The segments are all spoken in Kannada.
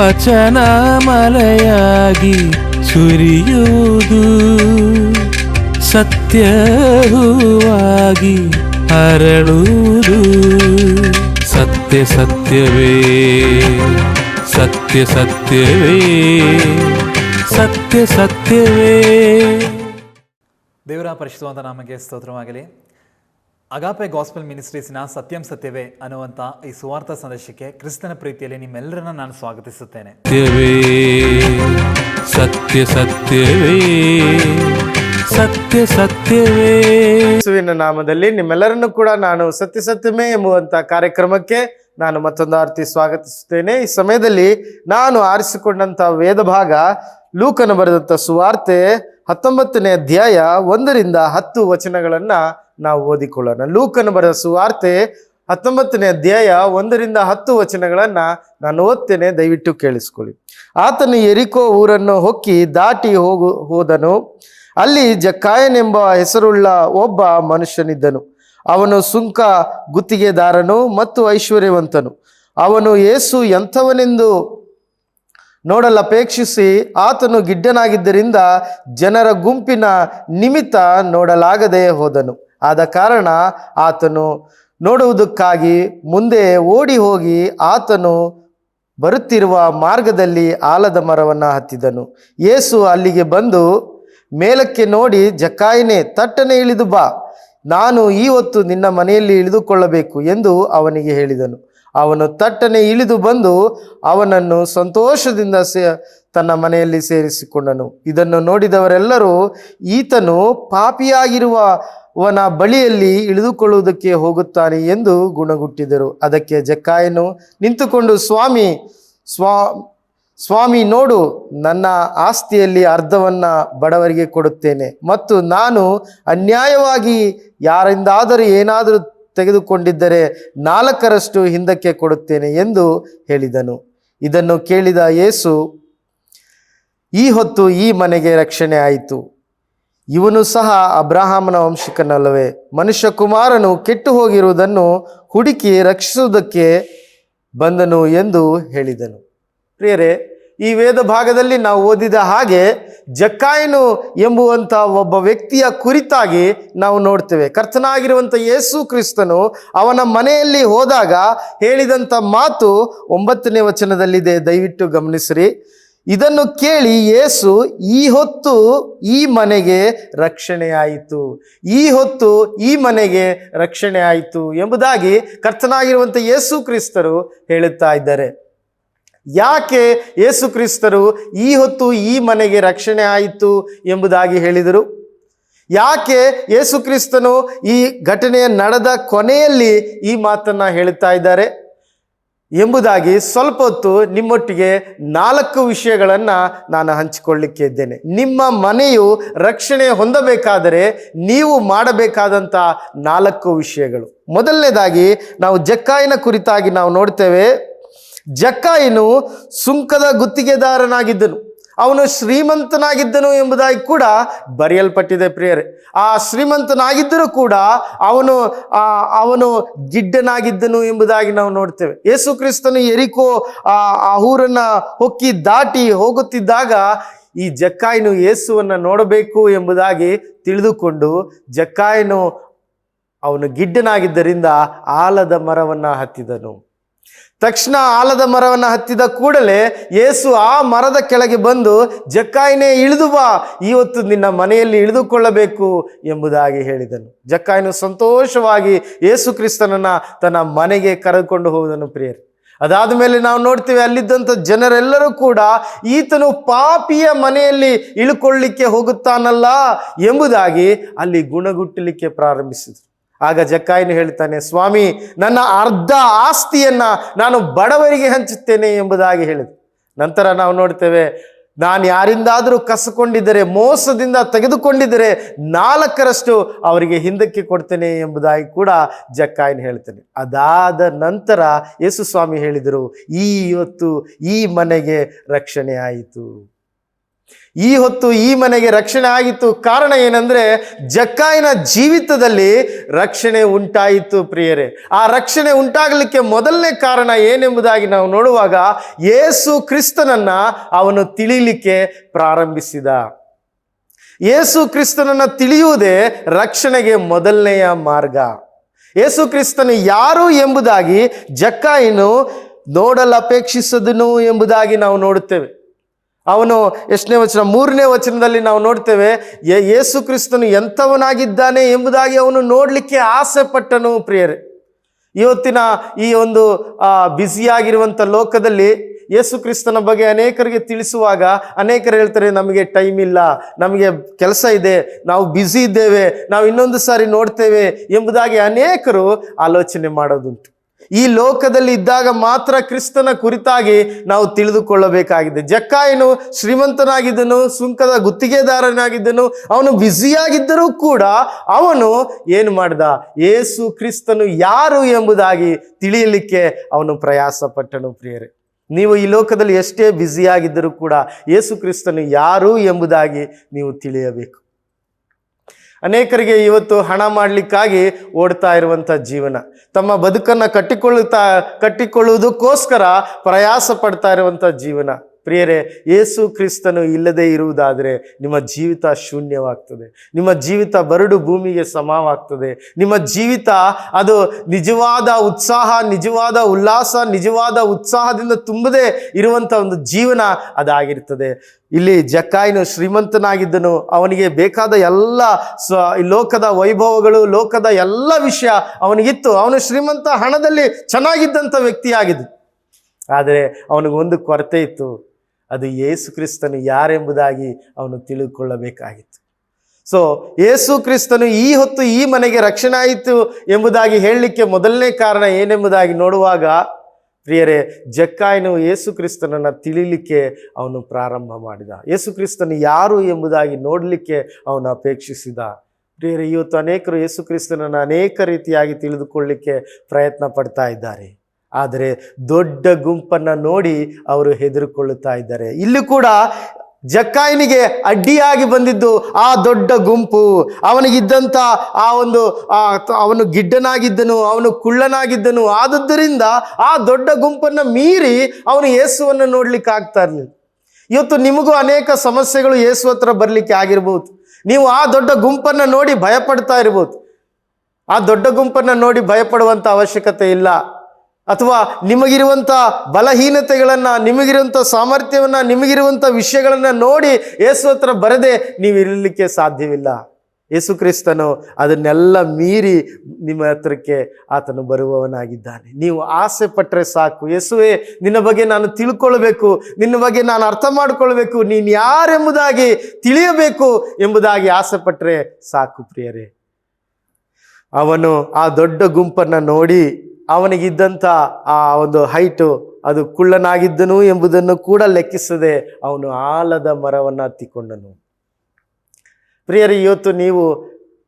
ವಚನ ಮಳೆಯಾಗಿ ಸುರಿಯುವುದು, ಸತ್ಯ ಹೂವಾಗಿ ಹರಳುವುದು. ಸತ್ಯ ಸತ್ಯವೇ, ಸತ್ಯ ಸತ್ಯವೇ, ಸತ್ಯ ಸತ್ಯವೇ. ದೇವರ ಪರಿಶುದ್ಧವಾದ ನಾಮಕ್ಕೆ ಸ್ತೋತ್ರವಾಗಲಿ. ಅಗಾಪೆ ಗಾಸ್ಪೆಲ್ ಮಿನಿಸ್ಟ್ರೀಸ್ನ ಸತ್ಯಂ ಸತ್ಯವೇ ಅನ್ನುವಂಥ ಈ ಸುವಾರ್ಥ ಸಂದೇಶಕ್ಕೆ ಕ್ರಿಸ್ತನ ಪ್ರೀತಿಯಲ್ಲಿ ನಿಮ್ಮೆಲ್ಲರನ್ನ ನಾನು ಸ್ವಾಗತಿಸುತ್ತೇನೆ. ಸತ್ಯ ಸತ್ಯವೇ, ಸತ್ಯ ಸತ್ಯವೇ. ಯೇಸುವಿನ ನಾಮದಲ್ಲಿ ನಿಮ್ಮೆಲ್ಲರನ್ನು ಕೂಡ ನಾನು ಸತ್ಯ ಸತ್ಯವೇ ಎಂಬುವಂತ ಕಾರ್ಯಕ್ರಮಕ್ಕೆ ನಾನು ಮತ್ತೊಂದು ಆರ್ತಿ ಸ್ವಾಗತಿಸುತ್ತೇನೆ. ಈ ಸಮಯದಲ್ಲಿ ನಾನು ಆರಿಸಿಕೊಂಡಂತ ವೇದ ಭಾಗ ಲೂಕನು ಬರೆದಂತ ಸುವಾರ್ತೆ 19ನೇ ಅಧ್ಯಾಯ 1ರಿಂದ 10 ವಚನಗಳನ್ನ ನಾವು ಓದಿಕೊಳ್ಳೋಣ. ಲೂಕನು ಬರೆದ ಸುವಾರ್ತೆ 19ನೇ ಅಧ್ಯಾಯ 1ರಿಂದ 10 ವಚನಗಳನ್ನ ನಾನು ಓದ್ತೇನೆ, ದಯವಿಟ್ಟು ಕೇಳಿಸ್ಕೊಳ್ಳಿ. ಆತನು ಯೆರಿಕೋ ಊರನ್ನು ಹೊಕ್ಕಿ ದಾಟಿ ಹೋದನು. ಅಲ್ಲಿ ಜಕ್ಕಾಯನೆಂಬ ಹೆಸರುಳ್ಳ ಒಬ್ಬ ಮನುಷ್ಯನಿದ್ದನು. ಅವನು ಸುಂಕ ಗುತ್ತಿಗೆದಾರನು ಮತ್ತು ಐಶ್ವರ್ಯವಂತನು. ಅವನು ಯೇಸು ಎಂಥವನೆಂದು ನೋಡಲಪೇಕ್ಷಿಸಿ ಆತನು ಗಿಡ್ಡನಾಗಿದ್ದರಿಂದ ಜನರ ಗುಂಪಿನ ನಿಮಿತ್ತ ನೋಡಲಾಗದೆ ಹೋದನು. ಆದ ಕಾರಣ ಆತನು ನೋಡುವುದಕ್ಕಾಗಿ ಮುಂದೆ ಓಡಿ ಹೋಗಿ ಆತನು ಬರುತ್ತಿರುವ ಮಾರ್ಗದಲ್ಲಿ ಆಲದ ಮರವನ್ನು ಹತ್ತಿದನು. ಯೇಸು ಅಲ್ಲಿಗೆ ಬಂದು ಮೇಲಕ್ಕೆ ನೋಡಿ, ಜಕ್ಕಾಯನೇ, ತಟ್ಟನೆ ಇಳಿದು ಬಾ, ನಾನು ಈ ಹೊತ್ತು ನಿನ್ನ ಮನೆಯಲ್ಲಿ ಇಳಿದುಕೊಳ್ಳಬೇಕು ಎಂದು ಅವನಿಗೆ ಹೇಳಿದನು. ಅವನು ತಟ್ಟನೆ ಇಳಿದು ಬಂದು ಅವನನ್ನು ಸಂತೋಷದಿಂದ ತನ್ನ ಮನೆಯಲ್ಲಿ ಸೇರಿಸಿಕೊಂಡನು. ಇದನ್ನು ನೋಡಿದವರೆಲ್ಲರೂ ಈತನು ಪಾಪಿಯಾಗಿರುವವನ ಬಳಿಯಲ್ಲಿ ಇಳಿದುಕೊಳ್ಳುವುದಕ್ಕೆ ಹೋಗುತ್ತಾನೆ ಎಂದು ಗುಣಗುಟ್ಟಿದರು. ಅದಕ್ಕೆ ಜಕ್ಕಾಯನು ನಿಂತುಕೊಂಡು, ಸ್ವಾಮಿ ನೋಡು, ನನ್ನ ಆಸ್ತಿಯಲ್ಲಿ ಅರ್ಧವನ್ನ ಬಡವರಿಗೆ ಕೊಡುತ್ತೇನೆ ಮತ್ತು ನಾನು ಅನ್ಯಾಯವಾಗಿ ಯಾರಿಂದಾದರೂ ಏನಾದರೂ ತೆಗೆದುಕೊಂಡಿದ್ದರೆ 4ರಷ್ಟು ಹಿಂದಕ್ಕೆ ಕೊಡುತ್ತೇನೆ ಎಂದು ಹೇಳಿದನು. ಇದನ್ನು ಕೇಳಿದ ಯೇಸು, ಈ ಹೊತ್ತು ಈ ಮನೆಗೆ ರಕ್ಷಣೆ ಆಯಿತು. ಇವನು ಸಹ ಅಬ್ರಹಾಮನ ವಂಶಿಕನಲ್ಲವೇ? ಮನುಷ್ಯ ಕುಮಾರನು ಕೆಟ್ಟು ಹೋಗಿರುವುದನ್ನು ಹುಡುಕಿ ರಕ್ಷಿಸುವುದಕ್ಕೆ ಬಂದನು ಎಂದು ಹೇಳಿದನು. ಪ್ರಿಯರೇ, ಈ ವೇದ ಭಾಗದಲ್ಲಿ ನಾವು ಓದಿದ ಹಾಗೆ ಜಕ್ಕಾಯನು ಎಂಬುವಂಥ ಒಬ್ಬ ವ್ಯಕ್ತಿಯ ಕುರಿತಾಗಿ ನಾವು ನೋಡ್ತೇವೆ. ಕರ್ತನಾಗಿರುವಂಥ ಯೇಸು ಕ್ರಿಸ್ತನು ಅವನ ಮನೆಯಲ್ಲಿ ಹೋದಾಗ ಹೇಳಿದಂಥ ಮಾತು 9ನೇ ವಚನದಲ್ಲಿದೆ, ದಯವಿಟ್ಟು ಗಮನಿಸ್ರಿ. ಇದನ್ನು ಕೇಳಿ ಯೇಸು, ಈ ಹೊತ್ತು ಈ ಮನೆಗೆ ರಕ್ಷಣೆ ಆಯಿತು, ಈ ಹೊತ್ತು ಈ ಮನೆಗೆ ರಕ್ಷಣೆ ಆಯಿತು ಎಂಬುದಾಗಿ ಕರ್ತನಾಗಿರುವಂಥ ಯೇಸು ಕ್ರಿಸ್ತರು ಹೇಳುತ್ತಾ ಇದ್ದಾರೆ. ಯಾಕೆ ಯೇಸು ಕ್ರಿಸ್ತರು ಈ ಹೊತ್ತು ಈ ಮನೆಗೆ ರಕ್ಷಣೆ ಆಯಿತು ಎಂಬುದಾಗಿ ಹೇಳಿದರು? ಯಾಕೆ ಯೇಸು ಕ್ರಿಸ್ತನು ಈ ಘಟನೆಯ ನಡೆದ ಕೊನೆಯಲ್ಲಿ ಈ ಮಾತನ್ನ ಹೇಳುತ್ತಾ ಇದ್ದಾರೆ ಎಂಬುದಾಗಿ ಸ್ವಲ್ಪ ಹೊತ್ತು ನಿಮ್ಮೊಟ್ಟಿಗೆ 4 ವಿಷಯಗಳನ್ನು ನಾನು ಹಂಚಿಕೊಳ್ಳಿಕ್ಕೆ ಇದ್ದೇನೆ. ನಿಮ್ಮ ಮನೆಯು ರಕ್ಷಣೆ ಹೊಂದಬೇಕಾದರೆ ನೀವು ಮಾಡಬೇಕಾದಂಥ 4 ವಿಷಯಗಳು. ಮೊದಲನೇದಾಗಿ ನಾವು ಜಕ್ಕಾಯನ ಕುರಿತಾಗಿ ನಾವು ನೋಡ್ತೇವೆ. ಜಕ್ಕಾಯನು ಸುಂಕದ ಗುತ್ತಿಗೆದಾರನಾಗಿದ್ದನು. ಅವನು ಶ್ರೀಮಂತನಾಗಿದ್ದನು ಎಂಬುದಾಗಿ ಕೂಡ ಬರೆಯಲ್ಪಟ್ಟಿದೆ. ಪ್ರಿಯರೇ, ಆ ಶ್ರೀಮಂತನಾಗಿದ್ದರೂ ಕೂಡ ಅವನು ಗಿಡ್ಡನಾಗಿದ್ದನು ಎಂಬುದಾಗಿ ನಾವು ನೋಡ್ತೇವೆ. ಯೇಸು ಕ್ರಿಸ್ತನು ಯೆರಿಕೋ ಆ ಊರನ್ನ ಹೊಕ್ಕಿ ದಾಟಿ ಹೋಗುತ್ತಿದ್ದಾಗ ಈ ಜಕ್ಕಾಯನು ಯೇಸುವನ್ನ ನೋಡಬೇಕು ಎಂಬುದಾಗಿ ತಿಳಿದುಕೊಂಡು ಜಕ್ಕಾಯನು ಅವನು ಗಿಡ್ಡನಾಗಿದ್ದರಿಂದ ಆಲದ ಮರವನ್ನ ಹತ್ತಿದನು. ತಕ್ಷಣ ಆಲದ ಮರವನ್ನು ಹತ್ತಿದ ಕೂಡಲೇ ಯೇಸು ಆ ಮರದ ಕೆಳಗೆ ಬಂದು, ಜಕ್ಕಾಯನೇ, ಇಳಿದು ಬಾ, ಇವತ್ತು ನಿನ್ನ ಮನೆಯಲ್ಲಿ ಇಳಿದುಕೊಳ್ಳಬೇಕು ಎಂಬುದಾಗಿ ಹೇಳಿದನು. ಜಕ್ಕಾಯನು ಸಂತೋಷವಾಗಿ ಯೇಸು ಕ್ರಿಸ್ತನನ್ನ ತನ್ನ ಮನೆಗೆ ಕರೆದುಕೊಂಡು ಹೋದನು. ಪ್ರಿಯರೇ, ಅದಾದ ಮೇಲೆ ನಾವು ನೋಡ್ತೇವೆ, ಅಲ್ಲಿದ್ದಂಥ ಜನರೆಲ್ಲರೂ ಕೂಡ ಈತನು ಪಾಪಿಯ ಮನೆಯಲ್ಲಿ ಇಳುಕೊಳ್ಳಿಕ್ಕೆ ಹೋಗುತ್ತಾನಲ್ಲ ಎಂಬುದಾಗಿ ಅಲ್ಲಿ ಗುಣಗುಟ್ಟಲಿಕ್ಕೆ ಪ್ರಾರಂಭಿಸಿದರು. ಆಗ ಜಕ್ಕಾಯನು ಹೇಳ್ತಾನೆ, ಸ್ವಾಮಿ, ನನ್ನ ಅರ್ಧ ಆಸ್ತಿಯನ್ನ ನಾನು ಬಡವರಿಗೆ ಹಂಚುತ್ತೇನೆ ಎಂಬುದಾಗಿ ಹೇಳಿದ ನಂತರ ನಾವು ನೋಡ್ತೇವೆ, ನಾನು ಯಾರಿಂದಾದರೂ ಕಸಕೊಂಡಿದ್ದರೆ, ಮೋಸದಿಂದ ತೆಗೆದುಕೊಂಡಿದ್ದರೆ 4ರಷ್ಟು ಅವರಿಗೆ ಹಿಂದಕ್ಕೆ ಕೊಡ್ತೇನೆ ಎಂಬುದಾಗಿ ಕೂಡ ಜಕ್ಕಾಯನು ಹೇಳ್ತಾನೆ. ಅದಾದ ನಂತರ ಯೇಸು ಸ್ವಾಮಿ ಹೇಳಿದರು, ಈ ಹೊತ್ತು ಈ ಮನೆಗೆ ರಕ್ಷಣೆ ಆಯಿತು. ಈ ಹೊತ್ತು ಈ ಮನೆಗೆ ರಕ್ಷಣೆ ಆಗಿತ್ತು. ಕಾರಣ ಏನಂದ್ರೆ ಜಕ್ಕಾಯನ ಜೀವಿತದಲ್ಲಿ ರಕ್ಷಣೆ ಉಂಟಾಯಿತು ಪ್ರಿಯರೇ. ಆ ರಕ್ಷಣೆ ಉಂಟಾಗಲಿಕ್ಕೆ ಮೊದಲನೇ ಕಾರಣ ಏನೆಂಬುದಾಗಿ ನಾವು ನೋಡುವಾಗ, ಯೇಸು ಕ್ರಿಸ್ತನನ್ನ ಅವನು ತಿಳಿಯಲಿಕ್ಕೆ ಪ್ರಾರಂಭಿಸಿದ. ಯೇಸು ಕ್ರಿಸ್ತನನ್ನ ತಿಳಿಯುವುದೇ ರಕ್ಷಣೆಗೆ ಮೊದಲನೆಯ ಮಾರ್ಗ. ಯೇಸು ಕ್ರಿಸ್ತನು ಯಾರು ಎಂಬುದಾಗಿ ಜಕ್ಕಾಯನು ನೋಡಲು ಅಪೇಕ್ಷಿಸದನು ಎಂಬುದಾಗಿ ನಾವು ನೋಡುತ್ತೇವೆ. ಅವನು ಎಷ್ಟನೇ ವಚನ, 3ನೇ ವಚನದಲ್ಲಿ ನಾವು ನೋಡ್ತೇವೆ, ಯೇಸು ಕ್ರಿಸ್ತನು ಎಂಥವನಾಗಿದ್ದಾನೆ ಎಂಬುದಾಗಿ ಅವನು ನೋಡಲಿಕ್ಕೆ ಆಸೆ ಪಟ್ಟನು. ಪ್ರಿಯರೇ, ಇವತ್ತಿನ ಈ ಒಂದು ಬ್ಯುಸಿಯಾಗಿರುವಂಥ ಲೋಕದಲ್ಲಿ ಯೇಸು ಕ್ರಿಸ್ತನ ಬಗ್ಗೆ ಅನೇಕರಿಗೆ ತಿಳಿಸುವಾಗ ಅನೇಕರು ಹೇಳ್ತಾರೆ, ನಮಗೆ ಟೈಮ್ ಇಲ್ಲ, ನಮಗೆ ಕೆಲಸ ಇದೆ, ನಾವು ಬ್ಯುಸಿ ಇದ್ದೇವೆ, ನಾವು ಇನ್ನೊಂದು ಸಾರಿ ನೋಡ್ತೇವೆ ಎಂಬುದಾಗಿ ಅನೇಕರು ಆಲೋಚನೆ ಮಾಡೋದುಂಟು. ಈ ಲೋಕದಲ್ಲಿ ಇದ್ದಾಗ ಮಾತ್ರ ಕ್ರಿಸ್ತನ ಕುರಿತಾಗಿ ನಾವು ತಿಳಿದುಕೊಳ್ಳಬೇಕಾಗಿದೆ. ಜಕ್ಕಾಯನು ಶ್ರೀಮಂತನಾಗಿದ್ದನು, ಸುಂಕದ ಗುತ್ತಿಗೆದಾರನಾಗಿದ್ದನು, ಅವನು ಬ್ಯುಸಿಯಾಗಿದ್ದರೂ ಕೂಡ ಅವನು ಏನು ಮಾಡ್ದ, ಯೇಸು ಕ್ರಿಸ್ತನು ಯಾರು ಎಂಬುದಾಗಿ ತಿಳಿಯಲಿಕ್ಕೆ ಅವನು ಪ್ರಯಾಸ ಪಟ್ಟನು. ಪ್ರಿಯರೇ, ನೀವು ಈ ಲೋಕದಲ್ಲಿ ಎಷ್ಟೇ ಬ್ಯುಸಿಯಾಗಿದ್ದರೂ ಕೂಡ ಯೇಸು ಕ್ರಿಸ್ತನು ಯಾರು ಎಂಬುದಾಗಿ ನೀವು ತಿಳಿಯಬೇಕು. ಅನೇಕರಿಗೆ ಇವತ್ತು ಹಣ ಮಾಡಲಿಕ್ಕಾಗಿ ಓಡ್ತಾ ಇರುವಂಥ ಜೀವನ, ತಮ್ಮ ಬದುಕನ್ನು ಕಟ್ಟಿಕೊಳ್ಳುವುದಕ್ಕೋಸ್ಕರ ಪ್ರಯಾಸ ಪಡ್ತಾ ಇರುವಂಥ ಜೀವನ. ಪ್ರಿಯರೇ, ಯೇಸು ಕ್ರಿಸ್ತನು ಇಲ್ಲದೆ ಇರುವುದಾದರೆ ನಿಮ್ಮ ಜೀವಿತ ಶೂನ್ಯವಾಗ್ತದೆ, ನಿಮ್ಮ ಜೀವಿತ ಬರಡು ಭೂಮಿಗೆ ಸಮವಾಗ್ತದೆ. ನಿಮ್ಮ ಜೀವಿತ ಅದು ನಿಜವಾದ ಉತ್ಸಾಹ, ನಿಜವಾದ ಉಲ್ಲಾಸ, ನಿಜವಾದ ಉತ್ಸಾಹದಿಂದ ತುಂಬದೇ ಇರುವಂಥ ಒಂದು ಜೀವನ ಅದಾಗಿರ್ತದೆ. ಇಲ್ಲಿ ಜಕ್ಕಾಯನು ಶ್ರೀಮಂತನಾಗಿದ್ದನು, ಅವನಿಗೆ ಬೇಕಾದ ಎಲ್ಲ ಲೋಕದ ವೈಭವಗಳು, ಲೋಕದ ಎಲ್ಲ ವಿಷಯ ಅವನಿಗಿತ್ತು. ಅವನು ಶ್ರೀಮಂತ, ಹಣದಲ್ಲಿ ಚೆನ್ನಾಗಿದ್ದಂಥ ವ್ಯಕ್ತಿಯಾಗಿದ್ದು. ಆದರೆ ಅವನಿಗೊಂದು ಕೊರತೆ ಇತ್ತು, ಅದು ಯೇಸು ಕ್ರಿಸ್ತನು ಯಾರೆಂಬುದಾಗಿ ಅವನು ತಿಳಿದುಕೊಳ್ಳಬೇಕಾಗಿತ್ತು. ಸೊ ಯೇಸು ಕ್ರಿಸ್ತನು ಈ ಹೊತ್ತು ಈ ಮನೆಗೆ ರಕ್ಷಣೆ ಆಯಿತು ಎಂಬುದಾಗಿ ಹೇಳಲಿಕ್ಕೆ ಮೊದಲನೇ ಕಾರಣ ಏನೆಂಬುದಾಗಿ ನೋಡುವಾಗ, ಪ್ರಿಯರೇ, ಜಕ್ಕಾಯನು ಯೇಸು ಕ್ರಿಸ್ತನನ್ನು ತಿಳಿಲಿಕ್ಕೆ ಅವನು ಪ್ರಾರಂಭ ಮಾಡಿದ. ಯೇಸು ಕ್ರಿಸ್ತನು ಯಾರು ಎಂಬುದಾಗಿ ನೋಡಲಿಕ್ಕೆ ಅವನು ಅಪೇಕ್ಷಿಸಿದ. ಪ್ರಿಯರೇ, ಇವತ್ತು ಅನೇಕರು ಯೇಸು ಕ್ರಿಸ್ತನನ್ನು ಅನೇಕ ರೀತಿಯಾಗಿ ತಿಳಿದುಕೊಳ್ಳಲಿಕ್ಕೆ ಪ್ರಯತ್ನ ಪಡ್ತಾ ಇದ್ದಾರೆ. ಆದರೆ ದೊಡ್ಡ ಗುಂಪನ್ನು ನೋಡಿ ಅವರು ಹೆದರಿಕೊಳ್ಳುತ್ತಾ ಇದ್ದಾರೆ. ಇಲ್ಲೂ ಕೂಡ ಜಕ್ಕಾಯನಿಗೆ ಅಡ್ಡಿಯಾಗಿ ಬಂದಿದ್ದು ಆ ದೊಡ್ಡ ಗುಂಪು. ಅವನಿಗಿದ್ದಂಥ ಅವನು ಗಿಡ್ಡನಾಗಿದ್ದನು, ಅವನು ಕುಳ್ಳನಾಗಿದ್ದನು. ಆದದ್ದರಿಂದ ಆ ದೊಡ್ಡ ಗುಂಪನ್ನು ಮೀರಿ ಅವನು ಯೇಸುವನ್ನು ನೋಡ್ಲಿಕ್ಕೆ ಆಗ್ತಾ ಇರಲಿಲ್ಲ. ಇವತ್ತು ನಿಮಗೂ ಅನೇಕ ಸಮಸ್ಯೆಗಳು ಯೇಸು ಹತ್ರ ಬರಲಿಕ್ಕೆ ಆಗಿರ್ಬೋದು. ನೀವು ಆ ದೊಡ್ಡ ಗುಂಪನ್ನು ನೋಡಿ ಭಯಪಡ್ತಾ ಇರ್ಬೋದು. ಆ ದೊಡ್ಡ ಗುಂಪನ್ನು ನೋಡಿ ಭಯಪಡುವಂಥ ಅವಶ್ಯಕತೆ ಇಲ್ಲ. ಅಥವಾ ನಿಮಗಿರುವಂಥ ಬಲಹೀನತೆಗಳನ್ನು, ನಿಮಗಿರುವಂಥ ಸಾಮರ್ಥ್ಯವನ್ನು, ನಿಮಗಿರುವಂಥ ವಿಷಯಗಳನ್ನು ನೋಡಿ ಯೇಸು ಹತ್ರ ಬರದೆ ನೀವು ಇರಲಿಕ್ಕೆ ಸಾಧ್ಯವಿಲ್ಲ. ಯೇಸು ಕ್ರಿಸ್ತನು ಅದನ್ನೆಲ್ಲ ಮೀರಿ ನಿಮ್ಮ ಹತ್ರಕ್ಕೆ ಆತನು ಬರುವವನಾಗಿದ್ದಾನೆ. ನೀವು ಆಸೆ ಪಟ್ಟರೆ ಸಾಕು, ಯೇಸುವೇ ನಿನ್ನ ಬಗ್ಗೆ ನಾನು ತಿಳ್ಕೊಳ್ಬೇಕು, ನಿನ್ನ ಬಗ್ಗೆ ನಾನು ಅರ್ಥ ಮಾಡಿಕೊಳ್ಬೇಕು, ನೀನು ಯಾರೆಂಬುದಾಗಿ ತಿಳಿಯಬೇಕು ಎಂಬುದಾಗಿ ಆಸೆ ಪಟ್ಟರೆ ಸಾಕು. ಪ್ರಿಯರೇ, ಅವನು ಆ ದೊಡ್ಡ ಗುಂಪನ್ನು ನೋಡಿ ಅವನಿಗಿದ್ದಂಥ ಆ ಒಂದು ಹೈಟು, ಅದು ಕುಳ್ಳನಾಗಿದ್ದನು ಎಂಬುದನ್ನು ಕೂಡ ಲೆಕ್ಕಿಸದೆ ಅವನು ಆಲದ ಮರವನ್ನು ಹತ್ತಿಕೊಂಡನು. ಪ್ರಿಯರೇ, ಇವತ್ತು ನೀವು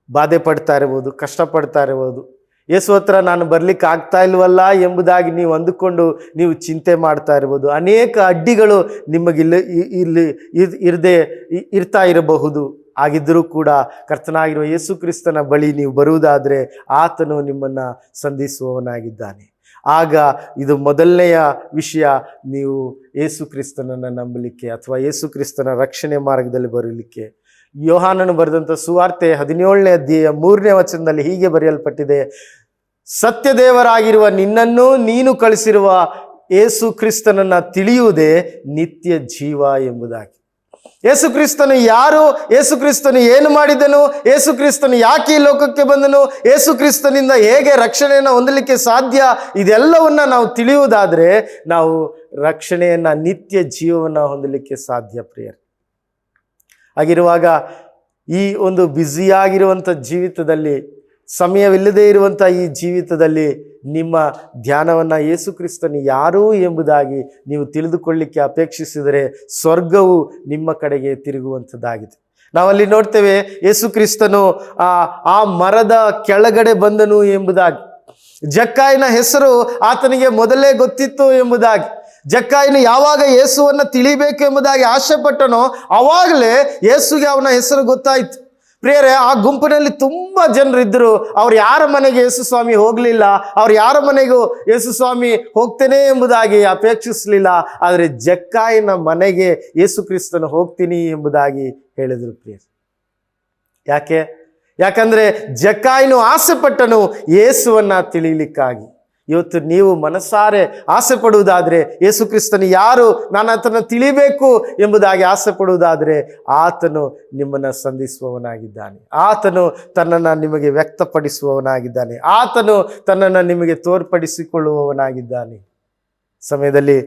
ಬಾಧೆ ಪಡ್ತಾ ಇರ್ಬೋದು, ಕಷ್ಟಪಡ್ತಾ ಇರ್ಬೋದು. ಯೇಸು ಹತ್ರ ನಾನು ಬರ್ಲಿಕ್ಕೆ ಆಗ್ತಾ ಇಲ್ವಲ್ಲ ಎಂಬುದಾಗಿ ನೀವು ಅಂದುಕೊಂಡು ನೀವು ಚಿಂತೆ ಮಾಡ್ತಾ ಇರ್ಬೋದು. ಅನೇಕ ಅಡ್ಡಿಗಳು ಇಲ್ಲಿ ಇರ್ತಾ ಇರಬಹುದು. ಆಗಿದ್ದರೂ ಕೂಡ ಕರ್ತನಾಗಿರುವ ಯೇಸು ಕ್ರಿಸ್ತನ ಬಳಿ ನೀವು ಬರುವುದಾದರೆ ಆತನು ನಿಮ್ಮನ್ನು ಸಂಧಿಸುವವನಾಗಿದ್ದಾನೆ. ಆಗ ಇದು ಮೊದಲನೆಯ ವಿಷಯ, ನೀವು ಯೇಸು ಕ್ರಿಸ್ತನನ್ನು ನಂಬಲಿಕ್ಕೆ ಅಥವಾ ಯೇಸು ಕ್ರಿಸ್ತನ ರಕ್ಷಣೆ ಮಾರ್ಗದಲ್ಲಿ ಬರಲಿಕ್ಕೆ. ಯೋಹಾನನು ಬರೆದಂಥ ಸುವಾರ್ತೆ 17ನೇ ಅಧ್ಯಾಯ 3ನೇ ವಚನದಲ್ಲಿ ಹೀಗೆ ಬರೆಯಲ್ಪಟ್ಟಿದೆ, ಸತ್ಯದೇವರಾಗಿರುವ ನಿನ್ನನ್ನು ನೀನು ಕಳಿಸಿರುವ ಯೇಸು ಕ್ರಿಸ್ತನನ್ನು ತಿಳಿಯುವುದೇ ನಿತ್ಯ ಜೀವ ಎಂಬುದಾಗಿ. ಯೇಸು ಕ್ರಿಸ್ತನು ಯಾರು, ಯೇಸು ಕ್ರಿಸ್ತನು ಏನು ಮಾಡಿದನು, ಯೇಸು ಕ್ರಿಸ್ತನು ಯಾಕೆ ಈ ಲೋಕಕ್ಕೆ ಬಂದನು, ಯೇಸು ಕ್ರಿಸ್ತನಿಂದ ಹೇಗೆ ರಕ್ಷಣೆಯನ್ನು ಹೊಂದಲಿಕ್ಕೆ ಸಾಧ್ಯ, ಇದೆಲ್ಲವನ್ನ ನಾವು ತಿಳಿಯುವುದಾದರೆ ನಾವು ರಕ್ಷಣೆಯನ್ನು, ನಿತ್ಯ ಜೀವವನ್ನು ಹೊಂದಲಿಕ್ಕೆ ಸಾಧ್ಯ. ಪ್ರಿಯರೇ, ಹಾಗಿರುವಾಗ ಈ ಒಂದು ಬ್ಯುಸಿಯಾಗಿರುವಂಥ ಜೀವಿತದಲ್ಲಿ, ಸಮಯವಿಲ್ಲದೆ ಇರುವಂಥ ಈ ಜೀವಿತದಲ್ಲಿ ನಿಮ್ಮ ಧ್ಯಾನವನ್ನು ಯೇಸು ಕ್ರಿಸ್ತನು ಯಾರು ಎಂಬುದಾಗಿ ನೀವು ತಿಳಿದುಕೊಳ್ಳಿಕ್ಕೆ ಅಪೇಕ್ಷಿಸಿದರೆ ಸ್ವರ್ಗವು ನಿಮ್ಮ ಕಡೆಗೆ ತಿರುಗುವಂಥದ್ದಾಗಿದೆ. ನಾವಲ್ಲಿ ನೋಡ್ತೇವೆ, ಯೇಸು ಕ್ರಿಸ್ತನು ಆ ಮರದ ಕೆಳಗಡೆ ಬಂದನು ಎಂಬುದಾಗಿ. ಜಕ್ಕಾಯನ ಹೆಸರು ಆತನಿಗೆ ಮೊದಲೇ ಗೊತ್ತಿತ್ತು ಎಂಬುದಾಗಿ. ಜಕ್ಕಾಯನು ಯಾವಾಗ ಯೇಸುವನ್ನ ತಿಳಿಬೇಕು ಎಂಬುದಾಗಿ ಆಸೆ ಪಟ್ಟನೋ ಅವಾಗಲೇ ಯೇಸುಗೆ ಅವನ ಹೆಸರು ಗೊತ್ತಾಯ್ತು. ಪ್ರಿಯರೇ, ಆ ಗುಂಪಿನಲ್ಲಿ ತುಂಬಾ ಜನರಿದ್ದರು. ಅವ್ರು ಯಾರ ಮನೆಗೆ ಯೇಸು ಸ್ವಾಮಿ ಹೋಗ್ಲಿಲ್ಲ, ಅವ್ರು ಯಾರ ಮನೆಗೂ ಯೇಸು ಸ್ವಾಮಿ ಹೋಗ್ತೇನೆ ಎಂಬುದಾಗಿ ಅಪೇಕ್ಷಿಸಲಿಲ್ಲ. ಆದರೆ ಜಕ್ಕಾಯನ ಮನೆಗೆ ಯೇಸು ಕ್ರಿಸ್ತನು ಹೋಗ್ತೀನಿ ಎಂಬುದಾಗಿ ಹೇಳಿದರು. ಪ್ರಿಯರೇ, ಯಾಕಂದ್ರೆ ಜಕ್ಕಾಯನು ಆಸೆ ಪಟ್ಟನು ಯೇಸುವನ್ನ ತಿಳಿಲಿಕ್ಕಾಗಿ. ಇವತ್ತು ನೀವು ಮನಸ್ಸಾರೆ ಆಸೆ ಪಡುವುದಾದ್ರೆ, ಯೇಸು ಕ್ರಿಸ್ತನು ಯಾರು, ನಾನು ಆತನ ತಿಳಿಬೇಕು ಎಂಬುದಾಗಿ ಆಸೆ ಪಡುವುದಾದ್ರೆ, ಆತನು ನಿಮ್ಮನ್ನು ಸಂಧಿಸುವವನಾಗಿದ್ದಾನೆ. ಆತನು ತನ್ನನ್ನು ನಿಮಗೆ ವ್ಯಕ್ತಪಡಿಸುವವನಾಗಿದ್ದಾನೆ. ಆತನು ತನ್ನನ್ನು ನಿಮಗೆ ತೋರ್ಪಡಿಸಿಕೊಳ್ಳುವವನಾಗಿದ್ದಾನೆ. ಸಮಯದಲ್ಲಿ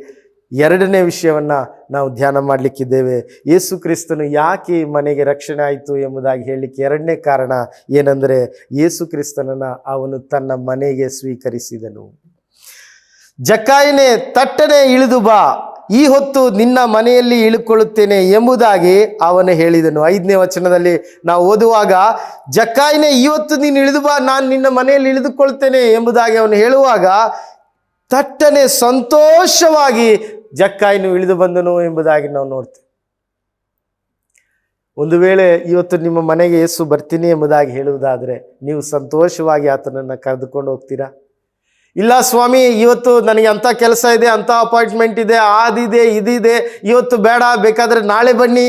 ಎರಡನೇ ವಿಷಯವನ್ನ ನಾವು ಧ್ಯಾನ ಮಾಡಲಿಕ್ಕಿದ್ದೇವೆ. ಯೇಸು ಕ್ರಿಸ್ತನು ಯಾಕೆ ಈ ಮನೆಗೆ ರಕ್ಷಣೆ ಆಯಿತು ಎಂಬುದಾಗಿ ಹೇಳಲಿಕ್ಕೆ ಎರಡನೇ ಕಾರಣ ಏನಂದರೆ, ಯೇಸು ಕ್ರಿಸ್ತನನ್ನ ಅವನು ತನ್ನ ಮನೆಗೆ ಸ್ವೀಕರಿಸಿದನು. ಜಕ್ಕಾಯನೇ, ತಟ್ಟನೆ ಇಳಿದು ಬಾ, ಈ ಹೊತ್ತು ನಿನ್ನ ಮನೆಯಲ್ಲಿ ಇಳುಕೊಳ್ಳುತ್ತೇನೆ ಎಂಬುದಾಗಿ ಅವನು ಹೇಳಿದನು. 5ನೇ ವಚನದಲ್ಲಿ ನಾವು ಓದುವಾಗ, ಜಕ್ಕಾಯನೇ, ಇವತ್ತು ನೀನು ಇಳಿದು ಬಾ, ನಾನು ನಿನ್ನ ಮನೆಯಲ್ಲಿ ಇಳಿದುಕೊಳ್ತೇನೆ ಎಂಬುದಾಗಿ ಅವನು ಹೇಳುವಾಗ ತಟ್ಟನೆ ಸಂತೋಷವಾಗಿ ಜಕ್ಕಾಯನು ಇಳಿದು ಬಂದನು ಎಂಬುದಾಗಿ ನಾವು ನೋಡ್ತೇವೆ. ಒಂದು ವೇಳೆ ಇವತ್ತು ನಿಮ್ಮ ಮನೆಗೆ ಯೇಸು ಬರ್ತೀನಿ ಎಂಬುದಾಗಿ ಹೇಳುವುದಾದರೆ, ನೀವು ಸಂತೋಷವಾಗಿ ಆತನನ್ನು ಕರೆದುಕೊಂಡು ಹೋಗ್ತೀರಾ? ಇಲ್ಲ ಸ್ವಾಮಿ, ಇವತ್ತು ನನಗೆ ಅಂಥ ಕೆಲಸ ಇದೆ, ಅಂಥ ಅಪಾಯಿಂಟ್ಮೆಂಟ್ ಇದೆ, ಅದಿದೆ ಇದಿದೆ, ಇವತ್ತು ಬೇಡ, ಬೇಕಾದರೆ ನಾಳೆ ಬನ್ನಿ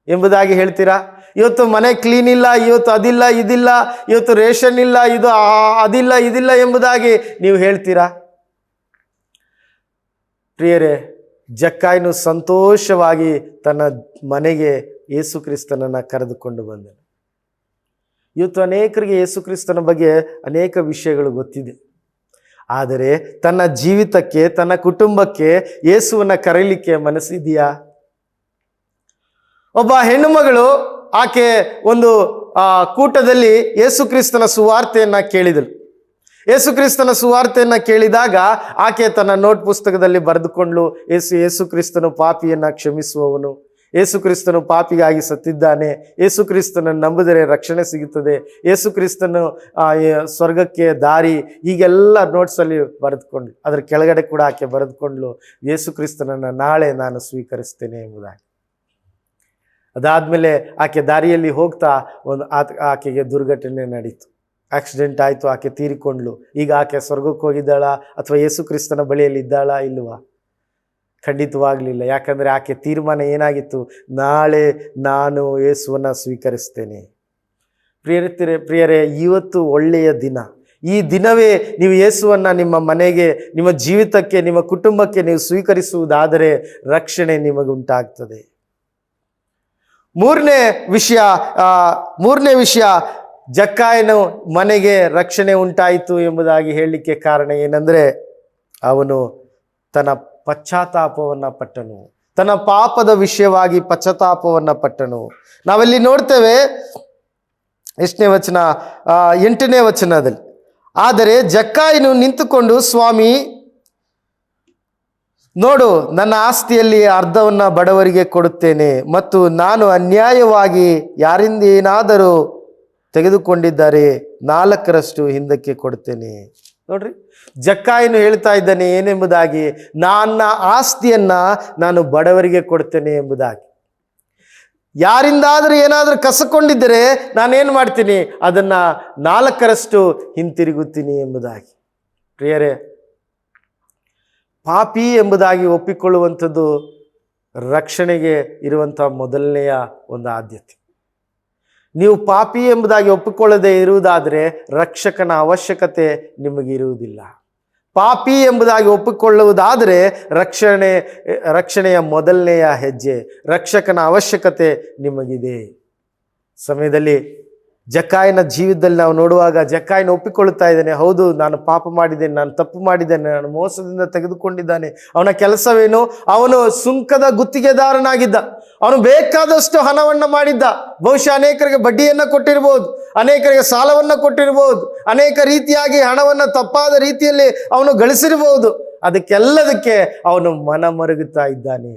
ಎಂಬುದಾಗಿ ಹೇಳ್ತೀರಾ? ಇವತ್ತು ಮನೆ ಕ್ಲೀನ್ ಇಲ್ಲ, ಇವತ್ತು ಅದಿಲ್ಲ ಇದಿಲ್ಲ, ಇವತ್ತು ರೇಷನ್ ಇಲ್ಲ, ಇದು ಅದಿಲ್ಲ ಇದಿಲ್ಲ ಎಂಬುದಾಗಿ ನೀವು ಹೇಳ್ತೀರಾ? ಪ್ರಿಯರೇ, ಜಕ್ಕಾಯನು ಸಂತೋಷವಾಗಿ ತನ್ನ ಮನೆಗೆ ಯೇಸು ಕ್ರಿಸ್ತನನ್ನು ಕರೆದುಕೊಂಡು ಬಂದನು. ಇವತ್ತು ಅನೇಕರಿಗೆ ಯೇಸು ಕ್ರಿಸ್ತನ ಬಗ್ಗೆ ಅನೇಕ ವಿಷಯಗಳು ಗೊತ್ತಿದೆ. ಆದರೆ ತನ್ನ ಜೀವಿತಕ್ಕೆ, ತನ್ನ ಕುಟುಂಬಕ್ಕೆ ಯೇಸುವನ್ನು ಕರೆಯಲಿಕ್ಕೆ ಮನಸ್ಸಿದೆಯಾ? ಒಬ್ಬ ಹೆಣ್ಣು ಮಗಳು, ಆಕೆ ಒಂದು ಕೂಟದಲ್ಲಿ ಯೇಸು ಕ್ರಿಸ್ತನ ಸುವಾರ್ತೆಯನ್ನು ಕೇಳಿದಳು. ಯೇಸು ಕ್ರಿಸ್ತನ ಸುವಾರ್ತೆಯನ್ನು ಕೇಳಿದಾಗ ಆಕೆ ತನ್ನ ನೋಟ್ ಪುಸ್ತಕದಲ್ಲಿ ಬರೆದುಕೊಂಡ್ಳು, ಯೇಸು ಕ್ರಿಸ್ತನು ಪಾಪಿಯನ್ನು ಕ್ಷಮಿಸುವವನು, ಯೇಸು ಕ್ರಿಸ್ತನು ಪಾಪಿಗಾಗಿ ಸತ್ತಿದ್ದಾನೆ, ಯೇಸು ಕ್ರಿಸ್ತನನ್ನು ನಂಬಿದರೆ ರಕ್ಷಣೆ ಸಿಗುತ್ತದೆ, ಯೇಸು ಕ್ರಿಸ್ತನು ಸ್ವರ್ಗಕ್ಕೆ ದಾರಿ, ಹೀಗೆಲ್ಲ ನೋಟ್ಸಲ್ಲಿ ಬರೆದುಕೊಂಡ್ಳು. ಅದರ ಕೆಳಗಡೆ ಕೂಡ ಆಕೆ ಬರೆದುಕೊಂಡ್ಳು, ಯೇಸು ಕ್ರಿಸ್ತನನ್ನು ನಾಳೆ ನಾನು ಸ್ವೀಕರಿಸ್ತೇನೆ ಎಂಬುದಾಗಿ. ಅದಾದಮೇಲೆ ಆಕೆ ದಾರಿಯಲ್ಲಿ ಹೋಗ್ತಾ ಆಕೆಗೆ ದುರ್ಘಟನೆ ನಡೀತು, ಆಕ್ಸಿಡೆಂಟ್ ಆಯಿತು, ಆಕೆ ತೀರಿಕೊಂಡ್ಳು. ಈಗ ಆಕೆ ಸ್ವರ್ಗಕ್ಕೆ ಹೋಗಿದ್ದಾಳ ಅಥವಾ ಯೇಸು ಕ್ರಿಸ್ತನ ಬಳಿಯಲ್ಲಿ ಇದ್ದಾಳಾ ಇಲ್ವಾ? ಖಂಡಿತವಾಗಲಿಲ್ಲ. ಯಾಕಂದರೆ ಆಕೆ ತೀರ್ಮಾನ ಏನಾಗಿತ್ತು? ನಾಳೆ ನಾನು ಯೇಸುವನ್ನು ಸ್ವೀಕರಿಸ್ತೇನೆ. ಪ್ರಿಯರೇ, ಇವತ್ತು ಒಳ್ಳೆಯ ದಿನ. ಈ ದಿನವೇ ನೀವು ಯೇಸುವನ್ನು ನಿಮ್ಮ ಮನೆಗೆ, ನಿಮ್ಮ ಜೀವಿತಕ್ಕೆ, ನಿಮ್ಮ ಕುಟುಂಬಕ್ಕೆ ನೀವು ಸ್ವೀಕರಿಸುವುದಾದರೆ ರಕ್ಷಣೆ ನಿಮಗುಂಟಾಗ್ತದೆ. ಮೂರನೇ ವಿಷಯ ಜಕ್ಕಾಯನು ಮನೆಗೆ ರಕ್ಷಣೆ ಉಂಟಾಯಿತು ಎಂಬುದಾಗಿ ಹೇಳಲಿಕ್ಕೆ ಕಾರಣ ಏನಂದರೆ, ಅವನು ತನ್ನ ಪಶ್ಚಾತ್ತಾಪವನ್ನು ಪಟ್ಟನು, ತನ್ನ ಪಾಪದ ವಿಷಯವಾಗಿ ಪಶ್ಚಾತ್ತಾಪವನ್ನು ಪಟ್ಟನು. ನಾವಲ್ಲಿ ನೋಡ್ತೇವೆ, ಎಷ್ಟನೇ ವಚನ? 8ನೇ ವಚನದಲ್ಲಿ, ಆದರೆ ಜಕ್ಕಾಯನು ನಿಂತುಕೊಂಡು, ಸ್ವಾಮಿ ನೋಡು, ನನ್ನ ಆಸ್ತಿಯಲ್ಲಿ ಅರ್ಧವನ್ನು ಬಡವರಿಗೆ ಕೊಡುತ್ತೇನೆ, ಮತ್ತು ನಾನು ಅನ್ಯಾಯವಾಗಿ ಯಾರಿಂದ ಏನಾದರೂ ತೆಗೆದುಕೊಂಡಿದ್ದಾರೆ 4ರಷ್ಟು ಹಿಂದಕ್ಕೆ ಕೊಡುತ್ತೇನೆ. ನೋಡ್ರಿ, ಜಕ್ಕಾಯನು ಹೇಳ್ತಾ ಇದ್ದಾನೆ ಏನೆಂಬುದಾಗಿ, ನನ್ನ ಆಸ್ತಿಯನ್ನ ನಾನು ಬಡವರಿಗೆ ಕೊಡ್ತೇನೆ ಎಂಬುದಾಗಿ. ಯಾರಿಂದಾದರೂ ಏನಾದರೂ ಕಸಕೊಂಡಿದ್ದರೆ ನಾನೇನು ಮಾಡ್ತೀನಿ? ಅದನ್ನ 4ರಷ್ಟು ಹಿಂತಿರುಗುತ್ತೀನಿ ಎಂಬುದಾಗಿ. ಪ್ರಿಯರೇ, ಪಾಪಿ ಎಂಬುದಾಗಿ ಒಪ್ಪಿಕೊಳ್ಳುವಂಥದ್ದು ರಕ್ಷಣೆಗೆ ಇರುವಂಥ ಮೊದಲನೆಯ ಒಂದು ಆದ್ಯತೆ. ನೀವು ಪಾಪಿ ಎಂಬುದಾಗಿ ಒಪ್ಪಿಕೊಳ್ಳದೆ ಇರುವುದಾದರೆ ರಕ್ಷಕನ ಅವಶ್ಯಕತೆ ನಿಮಗೆ ಇರುವುದಿಲ್ಲ. ಪಾಪಿ ಎಂಬುದಾಗಿ ಒಪ್ಪಿಕೊಳ್ಳುವುದಾದರೆ ರಕ್ಷಣೆಯ ಮೊದಲನೆಯ ಹೆಜ್ಜೆ, ರಕ್ಷಕನ ಅವಶ್ಯಕತೆ ನಿಮಗಿದೆ. ಸಮಯದಲ್ಲಿ ಜಕ್ಕಾಯನ ಜೀವಿತದಲ್ಲಿ ನಾವು ನೋಡುವಾಗ ಜಕ್ಕಾಯನ ಒಪ್ಪಿಕೊಳ್ಳುತ್ತಾ ಇದ್ದಾನೆ, ಹೌದು ನಾನು ಪಾಪ ಮಾಡಿದ್ದೇನೆ, ನಾನು ತಪ್ಪು ಮಾಡಿದ್ದೇನೆ, ನಾನು ಮೋಸದಿಂದ ತೆಗೆದುಕೊಂಡಿದ್ದಾನೆ. ಅವನ ಕೆಲಸವೇನು? ಅವನು ಸುಂಕದ ಗುತ್ತಿಗೆದಾರನಾಗಿದ್ದ. ಅವನು ಬೇಕಾದಷ್ಟು ಹಣವನ್ನು ಮಾಡಿದ್ದ. ಬಹುಶಃ ಅನೇಕರಿಗೆ ಬಡ್ಡಿಯನ್ನು ಕೊಟ್ಟಿರ್ಬೋದು, ಅನೇಕರಿಗೆ ಸಾಲವನ್ನು ಕೊಟ್ಟಿರ್ಬೋದು, ಅನೇಕ ರೀತಿಯಾಗಿ ಹಣವನ್ನು ತಪ್ಪಾದ ರೀತಿಯಲ್ಲಿ ಅವನು ಗಳಿಸಿರ್ಬೋದು. ಅದಕ್ಕೆಲ್ಲದಕ್ಕೆ ಅವನು ಮನ ಮರುಗುತ್ತಾ ಇದ್ದಾನೆ.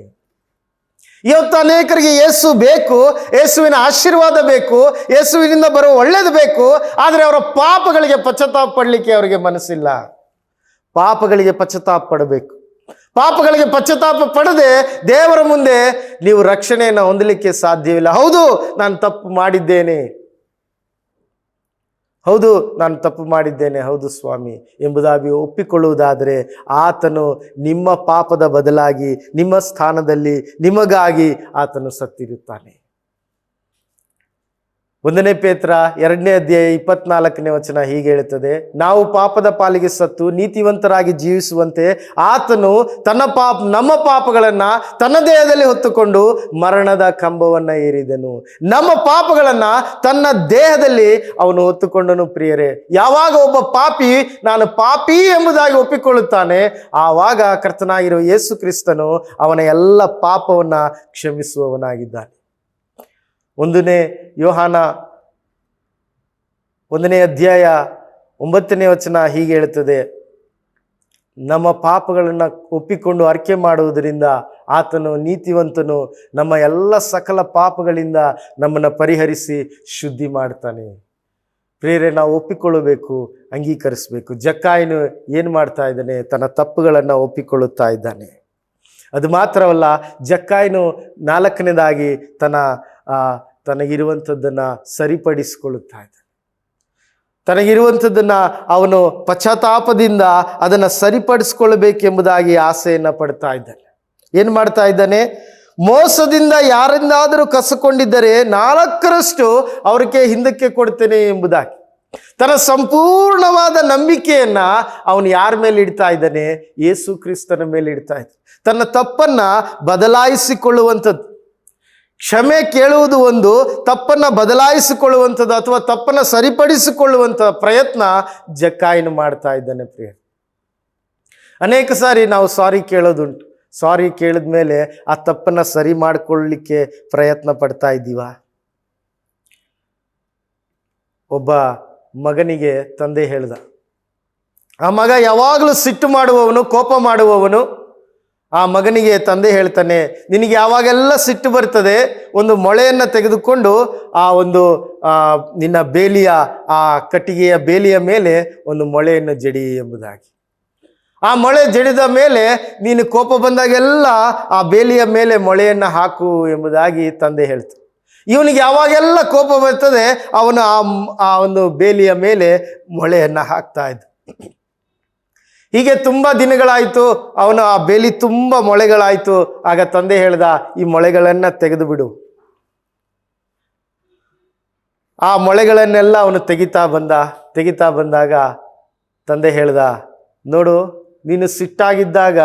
ಇವತ್ತು ಅನೇಕರಿಗೆ ಯೇಸು ಬೇಕು, ಯೇಸುವಿನ ಆಶೀರ್ವಾದ ಬೇಕು, ಯೇಸುವಿನಿಂದ ಬರುವ ಒಳ್ಳೇದು ಬೇಕು. ಆದರೆ ಅವರ ಪಾಪಗಳಿಗೆ ಪಶ್ಚಾತ್ತಾಪ ಪಡಲಿಕ್ಕೆ ಅವರಿಗೆ ಮನಸ್ಸಿಲ್ಲ. ಪಾಪಗಳಿಗೆ ಪಶ್ಚಾತ್ತಾಪ ಪಡಬೇಕು. ಪಾಪಗಳಿಗೆ ಪಶ್ಚಾತ್ತಾಪ ಪಡದೆ ದೇವರ ಮುಂದೆ ನೀವು ರಕ್ಷಣೆಯನ್ನು ಹೊಂದಲಿಕ್ಕೆ ಸಾಧ್ಯವಿಲ್ಲ. ಹೌದು, ನಾನು ತಪ್ಪು ಮಾಡಿದ್ದೇನೆ, ಹೌದು ನಾನು ತಪ್ಪು ಮಾಡಿದ್ದೇನೆ, ಹೌದು ಸ್ವಾಮಿ ಎಂಬುದಾಗಿ ಒಪ್ಪಿಕೊಳ್ಳುವುದಾದರೆ ಆತನು ನಿಮ್ಮ ಪಾಪದ ಬದಲಾಗಿ ನಿಮ್ಮ ಸ್ಥಾನದಲ್ಲಿ ನಿಮಗಾಗಿ ಆತನು ಸತ್ತಿರುತ್ತಾನೆ. 1 ಪೇತ್ರ 2ನೇ ಅಧ್ಯಾಯ 24ನೇ ವಚನ ಹೀಗೆ ಹೇಳುತ್ತದೆ, ನಾವು ಪಾಪದ ಪಾಲಿಗೆ ಸತ್ತು ನೀತಿವಂತರಾಗಿ ಜೀವಿಸುವಂತೆ ಆತನು ನಮ್ಮ ಪಾಪಗಳನ್ನು ತನ್ನ ದೇಹದಲ್ಲಿ ಹೊತ್ತುಕೊಂಡು ಮರಣದ ಕಂಬವನ್ನು ಏರಿದನು. ನಮ್ಮ ಪಾಪಗಳನ್ನು ತನ್ನ ದೇಹದಲ್ಲಿ ಅವನು ಹೊತ್ತುಕೊಂಡನು. ಪ್ರಿಯರೇ, ಯಾವಾಗ ಒಬ್ಬ ಪಾಪಿ ನಾನು ಪಾಪಿ ಎಂಬುದಾಗಿ ಒಪ್ಪಿಕೊಳ್ಳುತ್ತಾನೆ, ಆವಾಗ ಕರ್ತನಾಗಿರುವ ಯೇಸು ಕ್ರಿಸ್ತನು ಅವನ ಎಲ್ಲ ಪಾಪವನ್ನು ಕ್ಷಮಿಸುವವನಾಗಿದ್ದಾನೆ. 1ನೇ ಯೋಹಾನ 1ನೇ ಅಧ್ಯಾಯ 9ನೇ ವಚನ ಹೀಗೆ ಹೇಳುತ್ತದೆ, ನಮ್ಮ ಪಾಪಗಳನ್ನು ಒಪ್ಪಿಕೊಂಡು ಅರಿಕೆ ಮಾಡುವುದರಿಂದ ಆತನು ನೀತಿವಂತನು, ನಮ್ಮ ಎಲ್ಲ ಸಕಲ ಪಾಪಗಳಿಂದ ನಮ್ಮನ್ನು ಪರಿಹರಿಸಿ ಶುದ್ಧಿ ಮಾಡ್ತಾನೆ. ಪ್ರಿಯರೇ, ನಾವು ಒಪ್ಪಿಕೊಳ್ಳಬೇಕು, ಅಂಗೀಕರಿಸಬೇಕು. ಜಕ್ಕಾಯನು ಏನು ಮಾಡ್ತಾ ಇದ್ದಾನೆ? ತನ್ನ ತಪ್ಪುಗಳನ್ನು ಒಪ್ಪಿಕೊಳ್ಳುತ್ತಾ ಇದ್ದಾನೆ. ಅದು ಮಾತ್ರವಲ್ಲ, ಜಕ್ಕಾಯನು 4ನೇದಾಗಿ ತನಗಿರುವಂಥದ್ದನ್ನು ಸರಿಪಡಿಸಿಕೊಳ್ಳುತ್ತಾ ಇದ್ದಾನೆ. ತನಗಿರುವಂಥದ್ದನ್ನು ಅವನು ಪಶ್ಚಾತ್ತಾಪದಿಂದ ಅದನ್ನು ಸರಿಪಡಿಸ್ಕೊಳ್ಬೇಕೆಂಬುದಾಗಿ ಆಸೆಯನ್ನು ಪಡ್ತಾ ಇದ್ದಾನೆ. ಏನು ಮಾಡ್ತಾ ಇದ್ದಾನೆ? ಮೋಸದಿಂದ ಯಾರಿಂದಾದರೂ ಕಸಕೊಂಡಿದ್ದರೆ 4ರಷ್ಟು ಅವ್ರಿಗೆ ಹಿಂದಕ್ಕೆ ಕೊಡ್ತೇನೆ ಎಂಬುದಾಗಿ ತನ್ನ ಸಂಪೂರ್ಣವಾದ ನಂಬಿಕೆಯನ್ನ ಅವನು ಯಾರ ಮೇಲೆ ಇಡ್ತಾ ಇದ್ದಾನೆ? ಯೇಸು ಕ್ರಿಸ್ತನ ಮೇಲೆ ಇಡ್ತಾ ಇದ್ದಾನೆ. ತನ್ನ ತಪ್ಪನ್ನ ಬದಲಾಯಿಸಿಕೊಳ್ಳುವಂಥದ್ದು, ಕ್ಷಮೆ ಕೇಳುವುದು ಒಂದು, ತಪ್ಪನ್ನ ಬದಲಾಯಿಸಿಕೊಳ್ಳುವಂಥದ್ದು ಅಥವಾ ತಪ್ಪನ್ನ ಸರಿಪಡಿಸಿಕೊಳ್ಳುವಂಥ ಪ್ರಯತ್ನ ಜಕ್ಕಾಯನು ಮಾಡ್ತಾ ಇದ್ದಾನೆ. ಪ್ರಿಯ, ಅನೇಕ ಸಾರಿ ನಾವು ಸಾರಿ ಕೇಳೋದುಂಟು. ಸಾರಿ ಕೇಳಿದ ಮೇಲೆ ಆ ತಪ್ಪನ್ನ ಸರಿ ಮಾಡಿಕೊಳ್ಳಲಿಕ್ಕೆ ಪ್ರಯತ್ನ ಪಡ್ತಾ ಇದ್ದೀವ? ಒಬ್ಬ ಮಗನಿಗೆ ತಂದೆ ಹೇಳ್ದ, ಆ ಮಗ ಯಾವಾಗಲೂ ಸಿಟ್ಟು ಮಾಡುವವನು, ಕೋಪ ಮಾಡುವವನು. ಆ ಮಗನಿಗೆ ತಂದೆ ಹೇಳ್ತಾನೆ, ನಿನಗೆ ಯಾವಾಗೆಲ್ಲ ಸಿಟ್ಟು ಬರ್ತದೆ, ಒಂದು ಮೊಳೆಯನ್ನು ತೆಗೆದುಕೊಂಡು ನಿನ್ನ ಬೇಲಿಯ ಆ ಕಟ್ಟಿಗೆಯ ಬೇಲಿಯ ಮೇಲೆ ಒಂದು ಮೊಳೆಯನ್ನು ಜಡಿ ಎಂಬುದಾಗಿ. ಆ ಮೊಳೆ ಜಡಿದ ಮೇಲೆ ನೀನು ಕೋಪ ಬಂದಾಗೆಲ್ಲ ಆ ಬೇಲಿಯ ಮೇಲೆ ಮೊಳೆಯನ್ನು ಹಾಕು ಎಂಬುದಾಗಿ ತಂದೆ ಹೇಳ್ತಾನೆ. ಇವನಿಗೆ ಯಾವಾಗೆಲ್ಲ ಕೋಪ ಬರ್ತದೆ, ಅವನು ಆ ಒಂದು ಬೇಲಿಯ ಮೇಲೆ ಮೊಳೆಯನ್ನು ಹಾಕ್ತಾ ಇದ್ದ. ಹೀಗೆ ತುಂಬ ದಿನಗಳಾಯಿತು, ಅವನು ಆ ಬೇಲಿ ತುಂಬ ಮೊಳೆಗಳಾಯಿತು. ಆಗ ತಂದೆ ಹೇಳ್ದ, ಈ ಮೊಳೆಗಳನ್ನು ತೆಗೆದು ಬಿಡು. ಆ ಮೊಳೆಗಳನ್ನೆಲ್ಲ ಅವನು ತೆಗಿತಾ ಬಂದಾಗ ತಂದೆ ಹೇಳ್ದ, ನೋಡು, ನೀನು ಸಿಟ್ಟಾಗಿದ್ದಾಗ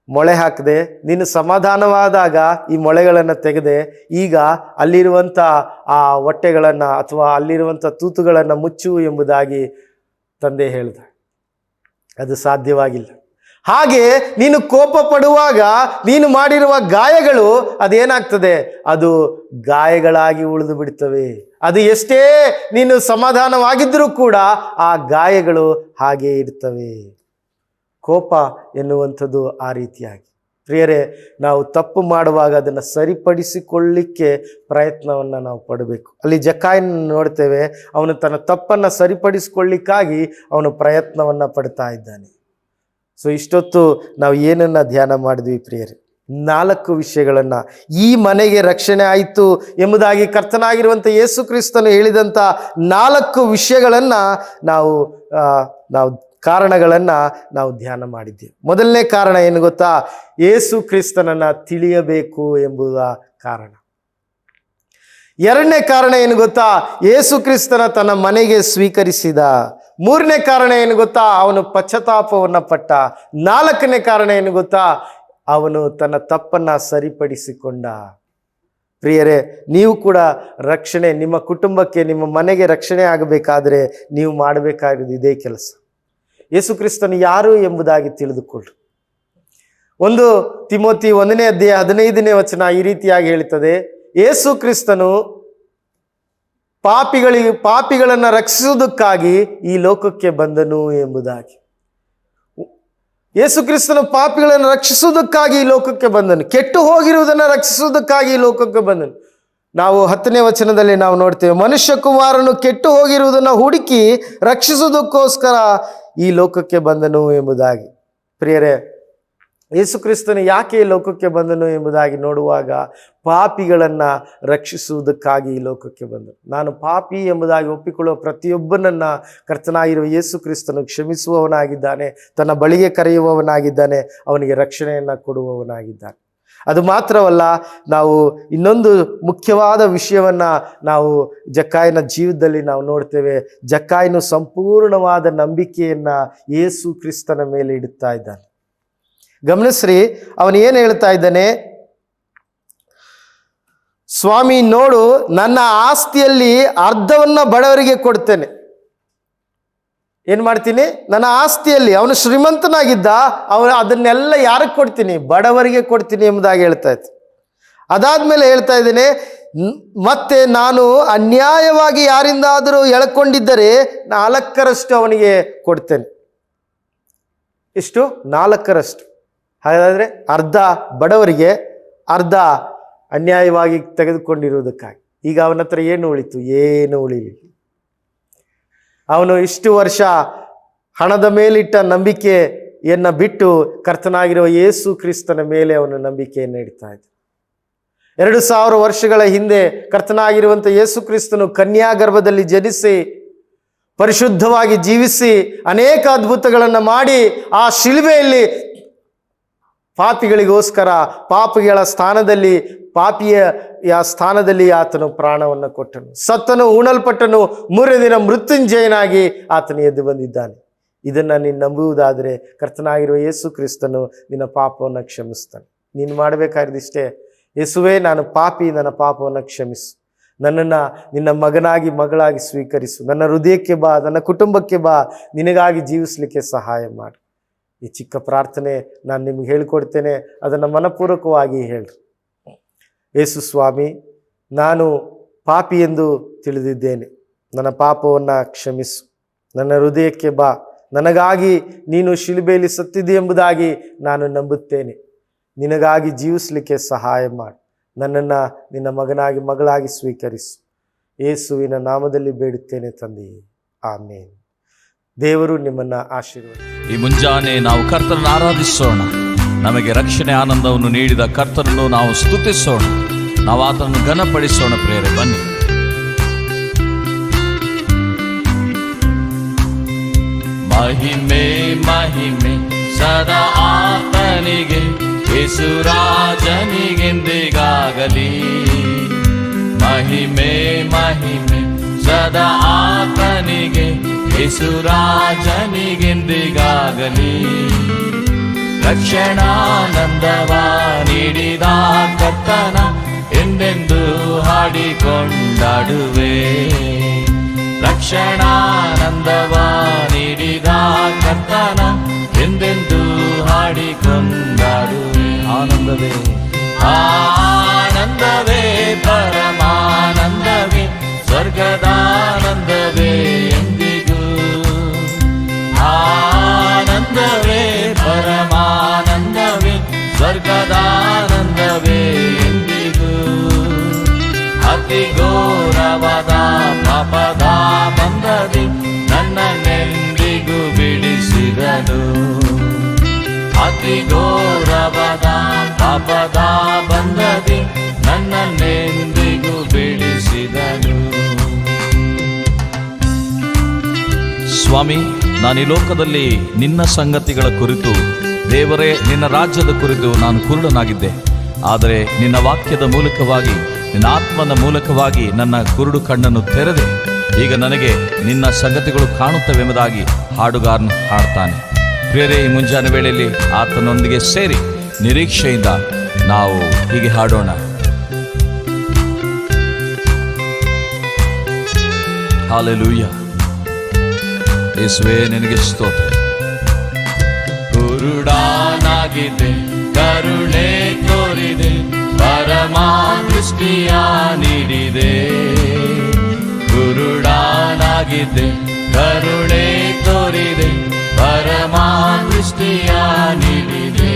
ಮೊಳೆ ಹಾಕದೆ, ನೀನು ಸಮಾಧಾನವಾದಾಗ ಈ ಮೊಳೆಗಳನ್ನು ತೆಗೆದೆ, ಈಗ ಅಲ್ಲಿರುವಂಥ ಆ ಹೊಟ್ಟೆಗಳನ್ನು ಅಥವಾ ಅಲ್ಲಿರುವಂಥ ತೂತುಗಳನ್ನು ಮುಚ್ಚು ಎಂಬುದಾಗಿ ತಂದೆ ಹೇಳ್ದ. ಅದು ಸಾಧ್ಯವಾಗಿಲ್ಲ. ಹಾಗೆ ನೀನು ಕೋಪ ಪಡುವಾಗ ನೀನು ಮಾಡಿರುವ ಗಾಯಗಳು ಅದೇನಾಗ್ತದೆ? ಅದು ಗಾಯಗಳಾಗಿ ಉಳಿದು ಬಿಡ್ತವೆ. ಅದು ಎಷ್ಟೇ ನೀನು ಸಮಾಧಾನವಾಗಿದ್ದರೂ ಕೂಡ ಆ ಗಾಯಗಳು ಹಾಗೆ ಇರ್ತವೆ. ಕೋಪ ಎನ್ನುವಂಥದ್ದು ಆ ರೀತಿಯಾಗಿ. ಪ್ರಿಯರೇ, ನಾವು ತಪ್ಪು ಮಾಡುವಾಗ ಅದನ್ನು ಸರಿಪಡಿಸಿಕೊಳ್ಳಲಿಕ್ಕೆ ಪ್ರಯತ್ನವನ್ನು ನಾವು ಪಡಬೇಕು. ಅಲ್ಲಿ ಜಕ್ಕಾಯನ ನೋಡ್ತೇವೆ, ಅವನು ತನ್ನ ತಪ್ಪನ್ನು ಸರಿಪಡಿಸಿಕೊಳ್ಳಿಕ್ಕಾಗಿ ಅವನು ಪ್ರಯತ್ನವನ್ನು ಪಡ್ತಾ ಇದ್ದಾನೆ. ಸೊ ಇಷ್ಟೊತ್ತು ನಾವು ಏನನ್ನು ಧ್ಯಾನ ಮಾಡಿದ್ವಿ ಪ್ರಿಯರೇ? 4 ವಿಷಯಗಳನ್ನು, ಈ ಮನೆಗೆ ರಕ್ಷಣೆ ಆಯಿತು ಎಂಬುದಾಗಿ ಕರ್ತನಾಗಿರುವಂಥ ಯೇಸು ಕ್ರಿಸ್ತನು ಹೇಳಿದಂಥ 4 ವಿಷಯಗಳನ್ನು ನಾವು ಕಾರಣಗಳನ್ನು ನಾವು ಧ್ಯಾನ ಮಾಡಿದ್ದೇವೆ. ಮೊದಲನೇ ಕಾರಣ ಏನು ಗೊತ್ತಾ? ಯೇಸು ಕ್ರಿಸ್ತನನ್ನು ತಿಳಿಯಬೇಕು ಎಂಬುವ ಕಾರಣ. 2ನೇ ಕಾರಣ ಏನು ಗೊತ್ತಾ? ಯೇಸು ಕ್ರಿಸ್ತನ ತನ್ನ ಮನೆಗೆ ಸ್ವೀಕರಿಸಿದ. 3ನೇ ಕಾರಣ ಏನು ಗೊತ್ತಾ? ಅವನು ಪಶ್ಚಾತ್ತಾಪವನ್ನು ಪಟ್ಟ. 4ನೇ ಕಾರಣ ಏನು ಗೊತ್ತಾ? ಅವನು ತನ್ನ ತಪ್ಪನ್ನು ಸರಿಪಡಿಸಿಕೊಂಡ. ಪ್ರಿಯರೇ, ನೀವು ಕೂಡ ರಕ್ಷಣೆ, ನಿಮ್ಮ ಕುಟುಂಬಕ್ಕೆ, ನಿಮ್ಮ ಮನೆಗೆ ರಕ್ಷಣೆ ಆಗಬೇಕಾದರೆ ನೀವು ಮಾಡಬೇಕಾಗಿರೋದು ಇದೇ ಕೆಲಸ. ಯೇಸು ಕ್ರಿಸ್ತನು ಯಾರು ಎಂಬುದಾಗಿ ತಿಳಿದುಕೊಳ್ಳು. 1 ತಿಮೋತಿ 1ನೇ ಅಧ್ಯಾಯ 15ನೇ ವಚನ ಈ ರೀತಿಯಾಗಿ ಹೇಳುತ್ತದೆ, ಯೇಸು ಕ್ರಿಸ್ತನು ಪಾಪಿಗಳನ್ನು ರಕ್ಷಿಸುವುದಕ್ಕಾಗಿ ಈ ಲೋಕಕ್ಕೆ ಬಂದನು ಎಂಬುದಾಗಿ. ಯೇಸು ಕ್ರಿಸ್ತನು ಪಾಪಿಗಳನ್ನು ರಕ್ಷಿಸುವುದಕ್ಕಾಗಿ ಈ ಲೋಕಕ್ಕೆ ಬಂದನು. ಕೆಟ್ಟು ಹೋಗಿರುವುದನ್ನು ರಕ್ಷಿಸುವುದಕ್ಕಾಗಿ ಈ ಲೋಕಕ್ಕೆ ಬಂದನು. ನಾವು 10ನೇ ವಚನದಲ್ಲಿ ನಾವು ನೋಡ್ತೇವೆ, ಮನುಷ್ಯ ಕುಮಾರನು ಕೆಟ್ಟು ಹೋಗಿರುವುದನ್ನು ಹುಡುಕಿ ರಕ್ಷಿಸುವುದಕ್ಕೋಸ್ಕರ ಈ ಲೋಕಕ್ಕೆ ಬಂದನು ಎಂಬುದಾಗಿ. ಪ್ರಿಯರೇ, ಯೇಸು ಕ್ರಿಸ್ತನು ಯಾಕೆ ಈ ಲೋಕಕ್ಕೆ ಬಂದನು ಎಂಬುದಾಗಿ ನೋಡುವಾಗ ಪಾಪಿಗಳನ್ನು ರಕ್ಷಿಸುವುದಕ್ಕಾಗಿ ಈ ಲೋಕಕ್ಕೆ ಬಂದನು. ನಾನು ಪಾಪಿ ಎಂಬುದಾಗಿ ಒಪ್ಪಿಕೊಳ್ಳುವ ಪ್ರತಿಯೊಬ್ಬನನ್ನ ಕರ್ತನಾಗಿರುವ ಯೇಸು ಕ್ರಿಸ್ತನು ಕ್ಷಮಿಸುವವನಾಗಿದ್ದಾನೆ, ತನ್ನ ಬಳಿಗೆ ಕರೆಯುವವನಾಗಿದ್ದಾನೆ, ಅವನಿಗೆ ರಕ್ಷಣೆಯನ್ನು ಕೊಡುವವನಾಗಿದ್ದಾನೆ. ಅದು ಮಾತ್ರವಲ್ಲ, ನಾವು ಇನ್ನೊಂದು ಮುಖ್ಯವಾದ ವಿಷಯವನ್ನು ನಾವು ಜಕ್ಕಾಯನ ಜೀವಿತದಲ್ಲಿ ನಾವು ನೋಡ್ತೇವೆ. ಜಕ್ಕಾಯನು ಸಂಪೂರ್ಣವಾದ ನಂಬಿಕೆಯನ್ನು ಯೇಸು ಕ್ರಿಸ್ತನ ಮೇಲೆ ಇಡುತ್ತಾ ಇದ್ದಾನೆ. ಗಮನಿಸ್ರಿ, ಅವನು ಏನು ಹೇಳ್ತಾ ಇದ್ದಾನೆ? ಸ್ವಾಮಿ ನೋಡು, ನನ್ನ ಆಸ್ತಿಯಲ್ಲಿ ಅರ್ಧವನ್ನ ಬಡವರಿಗೆ ಕೊಡ್ತೇನೆ. ಏನು ಮಾಡ್ತೀನಿ? ನನ್ನ ಆಸ್ತಿಯಲ್ಲಿ, ಅವನು ಶ್ರೀಮಂತನಾಗಿದ್ದ, ಅವನು ಅದನ್ನೆಲ್ಲ ಯಾರಿಗೆ ಕೊಡ್ತೀನಿ? ಬಡವರಿಗೆ ಕೊಡ್ತೀನಿ ಎಂಬುದಾಗಿ ಹೇಳ್ತಾ ಇತ್ತು. ಅದಾದ್ಮೇಲೆ ಹೇಳ್ತಾ ಇದ್ದೇನೆ, ಮತ್ತೆ ನಾನು ಅನ್ಯಾಯವಾಗಿ ಯಾರಿಂದಾದರೂ ಎಳ್ಕೊಂಡಿದ್ದರೆ 4ರಷ್ಟು ಅವನಿಗೆ ಕೊಡ್ತೇನೆ. ಇಷ್ಟು 4ರಷ್ಟು. ಹಾಗಾದರೆ ಅರ್ಧ ಬಡವರಿಗೆ, ಅರ್ಧ ಅನ್ಯಾಯವಾಗಿ ತೆಗೆದುಕೊಂಡಿರುವುದಕ್ಕಾಗಿ. ಈಗ ಅವನ ಹತ್ರ ಏನು ಉಳಿತು? ಏನು ಉಳಿಲಿಲ್ಲ. ಅವನು ಇಷ್ಟು ವರ್ಷ ಹಣದ ಮೇಲಿಟ್ಟ ನಂಬಿಕೆಯನ್ನು ಬಿಟ್ಟು ಕರ್ತನಾಗಿರುವ ಯೇಸು ಕ್ರಿಸ್ತನ ಮೇಲೆ ಅವನ ನಂಬಿಕೆಯನ್ನು ಇಡ್ತಾ ಇದ್ದ. 2000 ವರ್ಷಗಳ ಹಿಂದೆ ಕರ್ತನಾಗಿರುವಂಥ ಯೇಸು ಕ್ರಿಸ್ತನು ಕನ್ಯಾ ಗರ್ಭದಲ್ಲಿ ಜನಿಸಿ ಪರಿಶುದ್ಧವಾಗಿ ಜೀವಿಸಿ ಅನೇಕ ಅದ್ಭುತಗಳನ್ನು ಮಾಡಿ ಆ ಶಿಲುಬೆಯಲ್ಲಿ ಪಾಪಿಗಳಿಗೋಸ್ಕರ ಪಾಪಿಗಳ ಸ್ಥಾನದಲ್ಲಿ, ಪಾಪಿಯ ಸ್ಥಾನದಲ್ಲಿ ಆತನು ಪ್ರಾಣವನ್ನು ಕೊಟ್ಟನು. ಸತ್ತನು, ಉಣಲ್ಪಟ್ಟನು, 3ನೇ ದಿನ ಮೃತ್ಯುಂಜಯನಾಗಿ ಆತನು ಎದ್ದು ಬಂದಿದ್ದಾನೆ. ಇದನ್ನು ನೀನು ನಂಬುವುದಾದರೆ ಕರ್ತನಾಗಿರುವ ಯೇಸು ಕ್ರಿಸ್ತನು ನಿನ್ನ ಪಾಪವನ್ನು ಕ್ಷಮಿಸ್ತಾನೆ. ನೀನು ಮಾಡಬೇಕಾಗಿದ್ದಿಷ್ಟೇ, ಯೇಸುವೇ ನಾನು ಪಾಪಿ, ನನ್ನ ಪಾಪವನ್ನು ಕ್ಷಮಿಸು, ನನ್ನನ್ನು ನಿನ್ನ ಮಗನಾಗಿ ಮಗಳಾಗಿ ಸ್ವೀಕರಿಸು, ನನ್ನ ಹೃದಯಕ್ಕೆ ಬಾ, ನನ್ನ ಕುಟುಂಬಕ್ಕೆ ಬಾ, ನಿನಗಾಗಿ ಜೀವಿಸಲಿಕ್ಕೆ ಸಹಾಯ ಮಾಡು. ಈ ಚಿಕ್ಕ ಪ್ರಾರ್ಥನೆ ನಾನು ನಿಮ್ಗೆ ಹೇಳಿಕೊಡ್ತೇನೆ, ಅದನ್ನು ಮನಪೂರ್ವಕವಾಗಿ ಹೇಳ್ರಿ. ಯೇಸು ಸ್ವಾಮಿ, ನಾನು ಪಾಪಿ ಎಂದು ತಿಳಿದಿದ್ದೇನೆ, ನನ್ನ ಪಾಪವನ್ನು ಕ್ಷಮಿಸು, ನನ್ನ ಹೃದಯಕ್ಕೆ ಬಾ, ನನಗಾಗಿ ನೀನು ಶಿಲುಬೆಯಲ್ಲಿ ಸತ್ತಿದೆ ಎಂಬುದಾಗಿ ನಾನು ನಂಬುತ್ತೇನೆ, ನಿನಗಾಗಿ ಜೀವಿಸಲಿಕ್ಕೆ ಸಹಾಯ ಮಾಡು, ನನ್ನನ್ನು ನಿನ್ನ ಮಗನಾಗಿ ಮಗಳಾಗಿ ಸ್ವೀಕರಿಸು. ಯೇಸುವಿನ ನಾಮದಲ್ಲಿ ಬೇಡುತ್ತೇನೆ ತಂದೆಯೇ, ಆಮೇನ್. ದೇವರು ನಿಮ್ಮನ್ನು ಆಶೀರ್ವದಿಸಲಿ. ಈ ಮುಂಜಾನೆ ನಾವು ಕರ್ತನನ್ನು ಆರಾಧಿಸೋಣ. ನಮಗೆ ರಕ್ಷಣೆ ಆನಂದವನ್ನು ನೀಡಿದ ಕರ್ತನನ್ನು ನಾವು ಸ್ತುತಿಸೋಣ, ನಾವು ಆತನನ್ನು ಘನಪಡಿಸೋಣ. ಪ್ರಿಯರೇ, ಬನ್ನಿ. ಮಹಿಮೆ ಮಹಿಮೆ ಸದಾ ಆತನಿಗೆ, ಯೇಸು ರಾಜನಿಗೆಂದಿಗಾಗಲಿ. ಮಹಿಮೆ ಮಹಿಮೆ ಸದಾ ಆತನಿಗೆ, ಯೇಸು ರಾಜನಿಗೆಂದಿಗಾಗಲಿ. ರಕ್ಷಣಾನಂದವ ನೀಡಿದ ಕರ್ತನ ಎಂದೆಂದು ಹಾಡಿಕೊಂಡಾಡುವೆ. ರಕ್ಷಣಾನಂದವ ನೀಡಿದ ಕರ್ತನ ಎಂದೆಂದು ಹಾಡಿಕೊಂಡಾಡುವೆ. ಆನಂದವೇ ಆನಂದವೇ ಪರಮಾನಂದವೇ, ಸ್ವರ್ಗದಾನಂದವೇ ಎಂದಿಗೂ. ಆನಂದವೇ ಪರಮಾನಂದವೇ, ಸ್ವರ್ಗದಾನಂದವೇ ಎಂದಿಗೂ. ಅತಿ ಘೋರವಾದ ಪಾಪದ ಬಂಧದಿ ನನ್ನನ್ನೆಂದಿಗೂ ಬಿಡಿಸಿದನು. ಅತಿ ಘೋರವಾದ ಪಾಪದ ಬಂಧದಿ ನನ್ನನ್ನೆಂದಿಗೂ ಬಿಡಿಸಿದನು. ಸ್ವಾಮಿ, ನಾನು ಈ ಲೋಕದಲ್ಲಿ ನಿನ್ನ ಸಂಗತಿಗಳ ಕುರಿತು, ದೇವರೇ ನಿನ್ನ ರಾಜ್ಯದ ಕುರಿತು ನಾನು ಕುರುಡನಾಗಿದ್ದೆ. ಆದರೆ ನಿನ್ನ ವಾಕ್ಯದ ಮೂಲಕವಾಗಿ, ನಿನ್ನ ಆತ್ಮನ ಮೂಲಕವಾಗಿ ನನ್ನ ಕುರುಡು ಕಣ್ಣನ್ನು ತೆರೆದೆ. ಈಗ ನನಗೆ ನಿನ್ನ ಸಂಗತಿಗಳು ಕಾಣುತ್ತವೆಂಬುದಾಗಿ ಹಾಡುಗಾರನು ಹಾಡ್ತಾನೆ. ಪ್ರಿಯರೇ, ಈ ಮುಂಜಾನೆ ವೇಳೆಯಲ್ಲಿ ಆತನೊಂದಿಗೆ ಸೇರಿ ನಿರೀಕ್ಷೆಯಿಂದ ನಾವು ಹೀಗೆ ಹಾಡೋಣ. ಹಾಲೆಲೂಯ. ಯೇಸುವೇ, ನಿನಗೆ ಸ್ತೋತ್ರ. ಕುರುಡಾನಾಗಿದೆ, ಕರುಣೆ ತೋರಿದೆ, ಪರಮ ದೃಷ್ಟಿಯ ನೀಡಿದೆ. ಕುರುಡಾನಾಗಿದೆ, ಕರುಣೆ ತೋರಿದೆ, ಪರಮ ದೃಷ್ಟಿಯ ನೀಡಿದೆ.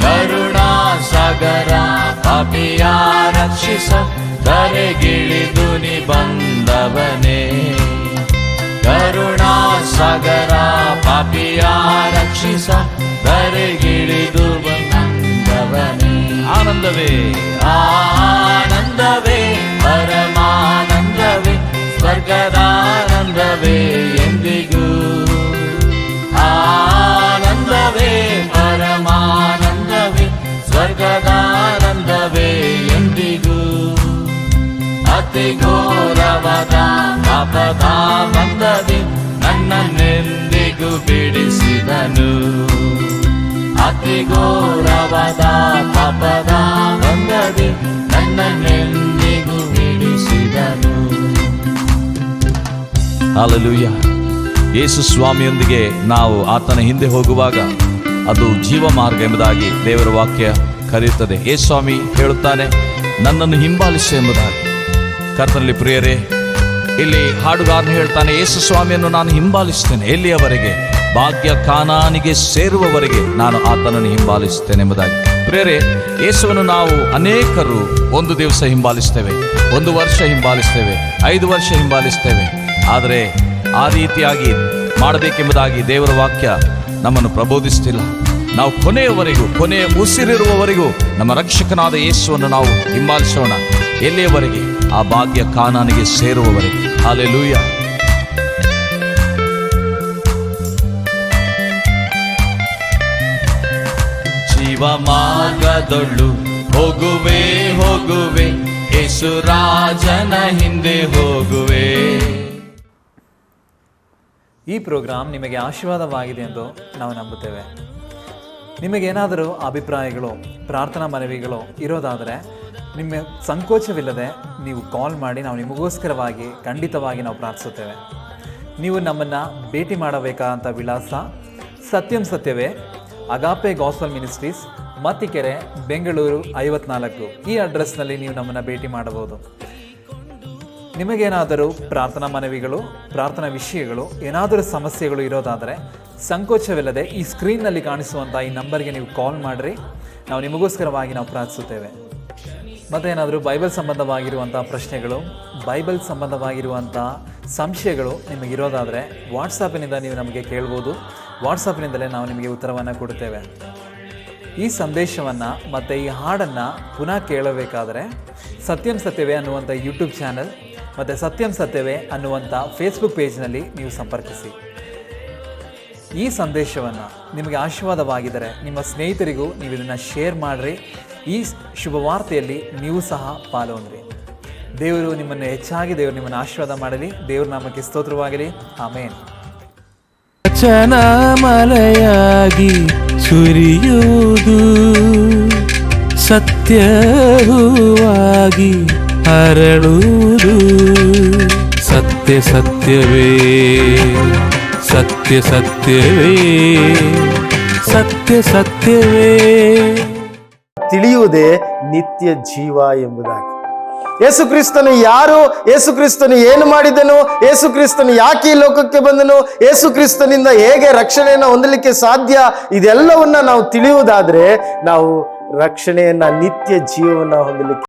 ಕರುಣಾ ಸಾಗರ ಪಾಪಿಯ ರಕ್ಷಿಸ ಧರೆಗಿಳಿದು ನೀ ಬಂದವನೇ. ಕರುಣಾ ಸಾಗರ ಪಾಪಿಯ ರಕ್ಷಿಸ ಧರೆಗಿಳಿದು ಹಿಡಿದು ಬಂದವನೇ. ಆನಂದವೇ ಆನಂದವೇ ಪರಮಾನಂದವೇ ಸ್ವರ್ಗದಾನಂದವೇ ಎಂದಿಗೂ. ಆನಂದವೇ ಪರಮಾನಂದವೇ ಸ್ವರ್ಗದಾನಂದವೇ ಎಂದಿಗೂ. ಅತಿ ಘೋರವಾದ ಪಾಪದ ಬಂಧದಿ ನನ್ನನ್ನೆಂದಿಗೂ ಬಿಡಿಸಿದನು. ಅತಿ ಘೋರವಾದ ಪಾಪದ ಬಂಧದಿ ನನ್ನನ್ನೆಂದಿಗೂ ಬಿಡಿಸಿದನು. ಹಲ್ಲೆಲೂಯಾ. ಯೇಸು ಸ್ವಾಮಿಯೊಂದಿಗೆ ನಾವು ಆತನ ಹಿಂದೆ ಹೋಗುವಾಗ ಅದು ಜೀವ ಮಾರ್ಗ ಎಂಬುದಾಗಿ ದೇವರ ವಾಕ್ಯ ಕರೆಯುತ್ತದೆ. ಯೇಸು ಸ್ವಾಮಿ ಹೇಳುತ್ತಾನೆ, ನನ್ನನ್ನು ಹಿಂಬಾಲಿಸು ಎಂಬುದಾಗಿ. ಕರ್ತನಲ್ಲಿ ಪ್ರಿಯರೇ, ಇಲ್ಲಿ ಹಾಡುಗಾರನು ಹೇಳ್ತಾನೆ, ಯೇಸು ಸ್ವಾಮಿಯನ್ನು ನಾನು ಹಿಂಬಾಲಿಸ್ತೇನೆ. ಎಲ್ಲಿಯವರೆಗೆ? ಭಾಗ್ಯ ಕಾನಾನಿಗೆ ಸೇರುವವರೆಗೆ ನಾನು ಆತನನ್ನು ಹಿಂಬಾಲಿಸುತ್ತೇನೆ ಎಂಬುದಾಗಿ. ಪ್ರಿಯರೇ, ಯೇಸುವನ್ನು ನಾವು ಅನೇಕರು ಒಂದು ದಿವಸ ಹಿಂಬಾಲಿಸ್ತೇವೆ, 1 ವರ್ಷ ಹಿಂಬಾಲಿಸ್ತೇವೆ, 5 ವರ್ಷ ಹಿಂಬಾಲಿಸ್ತೇವೆ. ಆದರೆ ಆ ರೀತಿಯಾಗಿ ಮಾಡಬೇಕೆಂಬುದಾಗಿ ದೇವರ ವಾಕ್ಯ ನಮ್ಮನ್ನು ಪ್ರಬೋಧಿಸ್ತಿಲ್ಲ. ನಾವು ಕೊನೆಯವರೆಗೂ, ಕೊನೆಯ ಉಸಿರಿರುವವರೆಗೂ ನಮ್ಮ ರಕ್ಷಕನಾದ ಯೇಸುವನ್ನು ನಾವು ಹಿಂಬಾಲಿಸೋಣ. ಎಲ್ಲಿಯವರೆಗೆ? ಆ ಭಾಗ್ಯ ಕಾನಾನಿಗೆ ಸೇರುವವರೆಗೆ. ಹಲ್ಲೆಲೂಯಾ. ಜೀವ ಮಾರ್ಗದೊಳ್ಳು ಹೋಗುವೆ ಹೋಗುವೆ, ಯೇಸು ರಾಜನ ಹಿಂದೆ ಹೋಗುವೆ. ಈ ಪ್ರೋಗ್ರಾಂ ನಿಮಗೆ ಆಶೀರ್ವಾದವಾಗಿದೆ ಎಂದು ನಾವು ನಂಬುತ್ತೇವೆ. ನಿಮಗೇನಾದರೂ ಅಭಿಪ್ರಾಯಗಳು, ಪ್ರಾರ್ಥನಾ ಮನವಿಗಳು ಇರೋದಾದರೆ ನಿಮ್ಮ ಸಂಕೋಚವಿಲ್ಲದೆ ನೀವು ಕಾಲ್ ಮಾಡಿ, ನಾವು ನಿಮಗೋಸ್ಕರವಾಗಿ ಖಂಡಿತವಾಗಿ ನಾವು ಪ್ರಾರ್ಥಿಸುತ್ತೇವೆ. ನೀವು ನಮ್ಮನ್ನು ಭೇಟಿ ಮಾಡಬೇಕಾದಂಥ ವಿಳಾಸ ಸತ್ಯಂ ಸತ್ಯವೇ, ಅಗಾಪೆ ಗಾಸ್ಪಲ್ ಮಿನಿಸ್ಟ್ರೀಸ್, ಮತ್ತಿಕೆರೆ, ಬೆಂಗಳೂರು 54. ಈ ಅಡ್ರೆಸ್ನಲ್ಲಿ ನೀವು ನಮ್ಮನ್ನು ಭೇಟಿ ಮಾಡಬಹುದು. ನಿಮಗೇನಾದರೂ ಪ್ರಾರ್ಥನಾ ಮನವಿಗಳು, ಪ್ರಾರ್ಥನಾ ವಿಷಯಗಳು, ಏನಾದರೂ ಸಮಸ್ಯೆಗಳು ಇರೋದಾದರೆ ಸಂಕೋಚವಿಲ್ಲದೆ ಈ ಸ್ಕ್ರೀನ್ನಲ್ಲಿ ಕಾಣಿಸುವಂಥ ಈ ನಂಬರ್ಗೆ ನೀವು ಕಾಲ್ ಮಾಡಿರಿ. ನಾವು ನಿಮಗೋಸ್ಕರವಾಗಿ ನಾವು ಪ್ರಾರ್ಥಿಸುತ್ತೇವೆ. ಮತ್ತು ಏನಾದರೂ ಬೈಬಲ್ ಸಂಬಂಧವಾಗಿರುವಂಥ ಪ್ರಶ್ನೆಗಳು, ಬೈಬಲ್ ಸಂಬಂಧವಾಗಿರುವಂಥ ಸಂಶಯಗಳು ನಿಮಗಿರೋದಾದರೆ ವಾಟ್ಸಾಪಿನಿಂದ ನೀವು ನಮಗೆ ಕೇಳ್ಬೋದು. ವಾಟ್ಸಾಪ್ನಿಂದಲೇ ನಾವು ನಿಮಗೆ ಉತ್ತರವನ್ನು ಕೊಡುತ್ತೇವೆ. ಈ ಸಂದೇಶವನ್ನು ಮತ್ತು ಈ ಹಾಡನ್ನು ಪುನಃ ಕೇಳಬೇಕಾದರೆ ಸತ್ಯಂ ಸತ್ಯವೇ ಅನ್ನುವಂಥ ಯೂಟ್ಯೂಬ್ ಚಾನಲ್ ಮತ್ತು ಸತ್ಯಂ ಸತ್ಯವೇ ಅನ್ನುವಂಥ ಫೇಸ್ಬುಕ್ ಪೇಜ್ನಲ್ಲಿ ನೀವು ಸಂಪರ್ಕಿಸಿ. ಈ ಸಂದೇಶವನ್ನು ನಿಮಗೆ ಆಶೀರ್ವಾದವಾಗಿದ್ದರೆ ನಿಮ್ಮ ಸ್ನೇಹಿತರಿಗೂ ನೀವು ಇದನ್ನು ಶೇರ್ ಮಾಡಿರಿ. ಈ ಶುಭವಾರ್ತೆಯಲ್ಲಿ ನೀವು ಸಹ ಪಾಲ್ಗೊಂಡ್ರಿ. ದೇವರು ನಿಮ್ಮನ್ನು ಹೆಚ್ಚಾಗಿ, ದೇವರು ನಿಮ್ಮನ್ನು ಆಶೀರ್ವಾದ ಮಾಡಲಿ. ದೇವ್ರ ನಾಮಕ್ಕೆ ಸ್ತೋತ್ರವಾಗಲಿ. ಆಮೇನ್. ವಚನ ಮಳೆಯಾಗಿ ಸುರಿಯುವುದು, ಸತ್ಯವಾಗಿ ಹರಳುವುದು. ಸತ್ಯ ಸತ್ಯವೇ, ಸತ್ಯ ಸತ್ಯವೇ, ಸತ್ಯ ಸತ್ಯವೇ. ತಿಳಿಯುವುದೇ ನಿತ್ಯ ಜೀವ ಎಂಬುದಾಗಿ. ಯೇಸು ಕ್ರಿಸ್ತನು ಯಾರು, ಯೇಸು ಕ್ರಿಸ್ತನು ಏನು ಮಾಡಿದನು, ಯೇಸು ಕ್ರಿಸ್ತನು ಯಾಕೆ ಈ ಲೋಕಕ್ಕೆ ಬಂದನು, ಯೇಸು ಕ್ರಿಸ್ತನಿಂದ ಹೇಗೆ ರಕ್ಷಣೆಯನ್ನು ಹೊಂದಲಿಕ್ಕೆ ಸಾಧ್ಯ, ಇದೆಲ್ಲವನ್ನ ನಾವು ತಿಳಿಯುವುದಾದ್ರೆ ನಾವು ರಕ್ಷಣೆಯನ್ನ, ನಿತ್ಯ ಜೀವವನ್ನ ಹೊಂದಲಿಕ್ಕೆ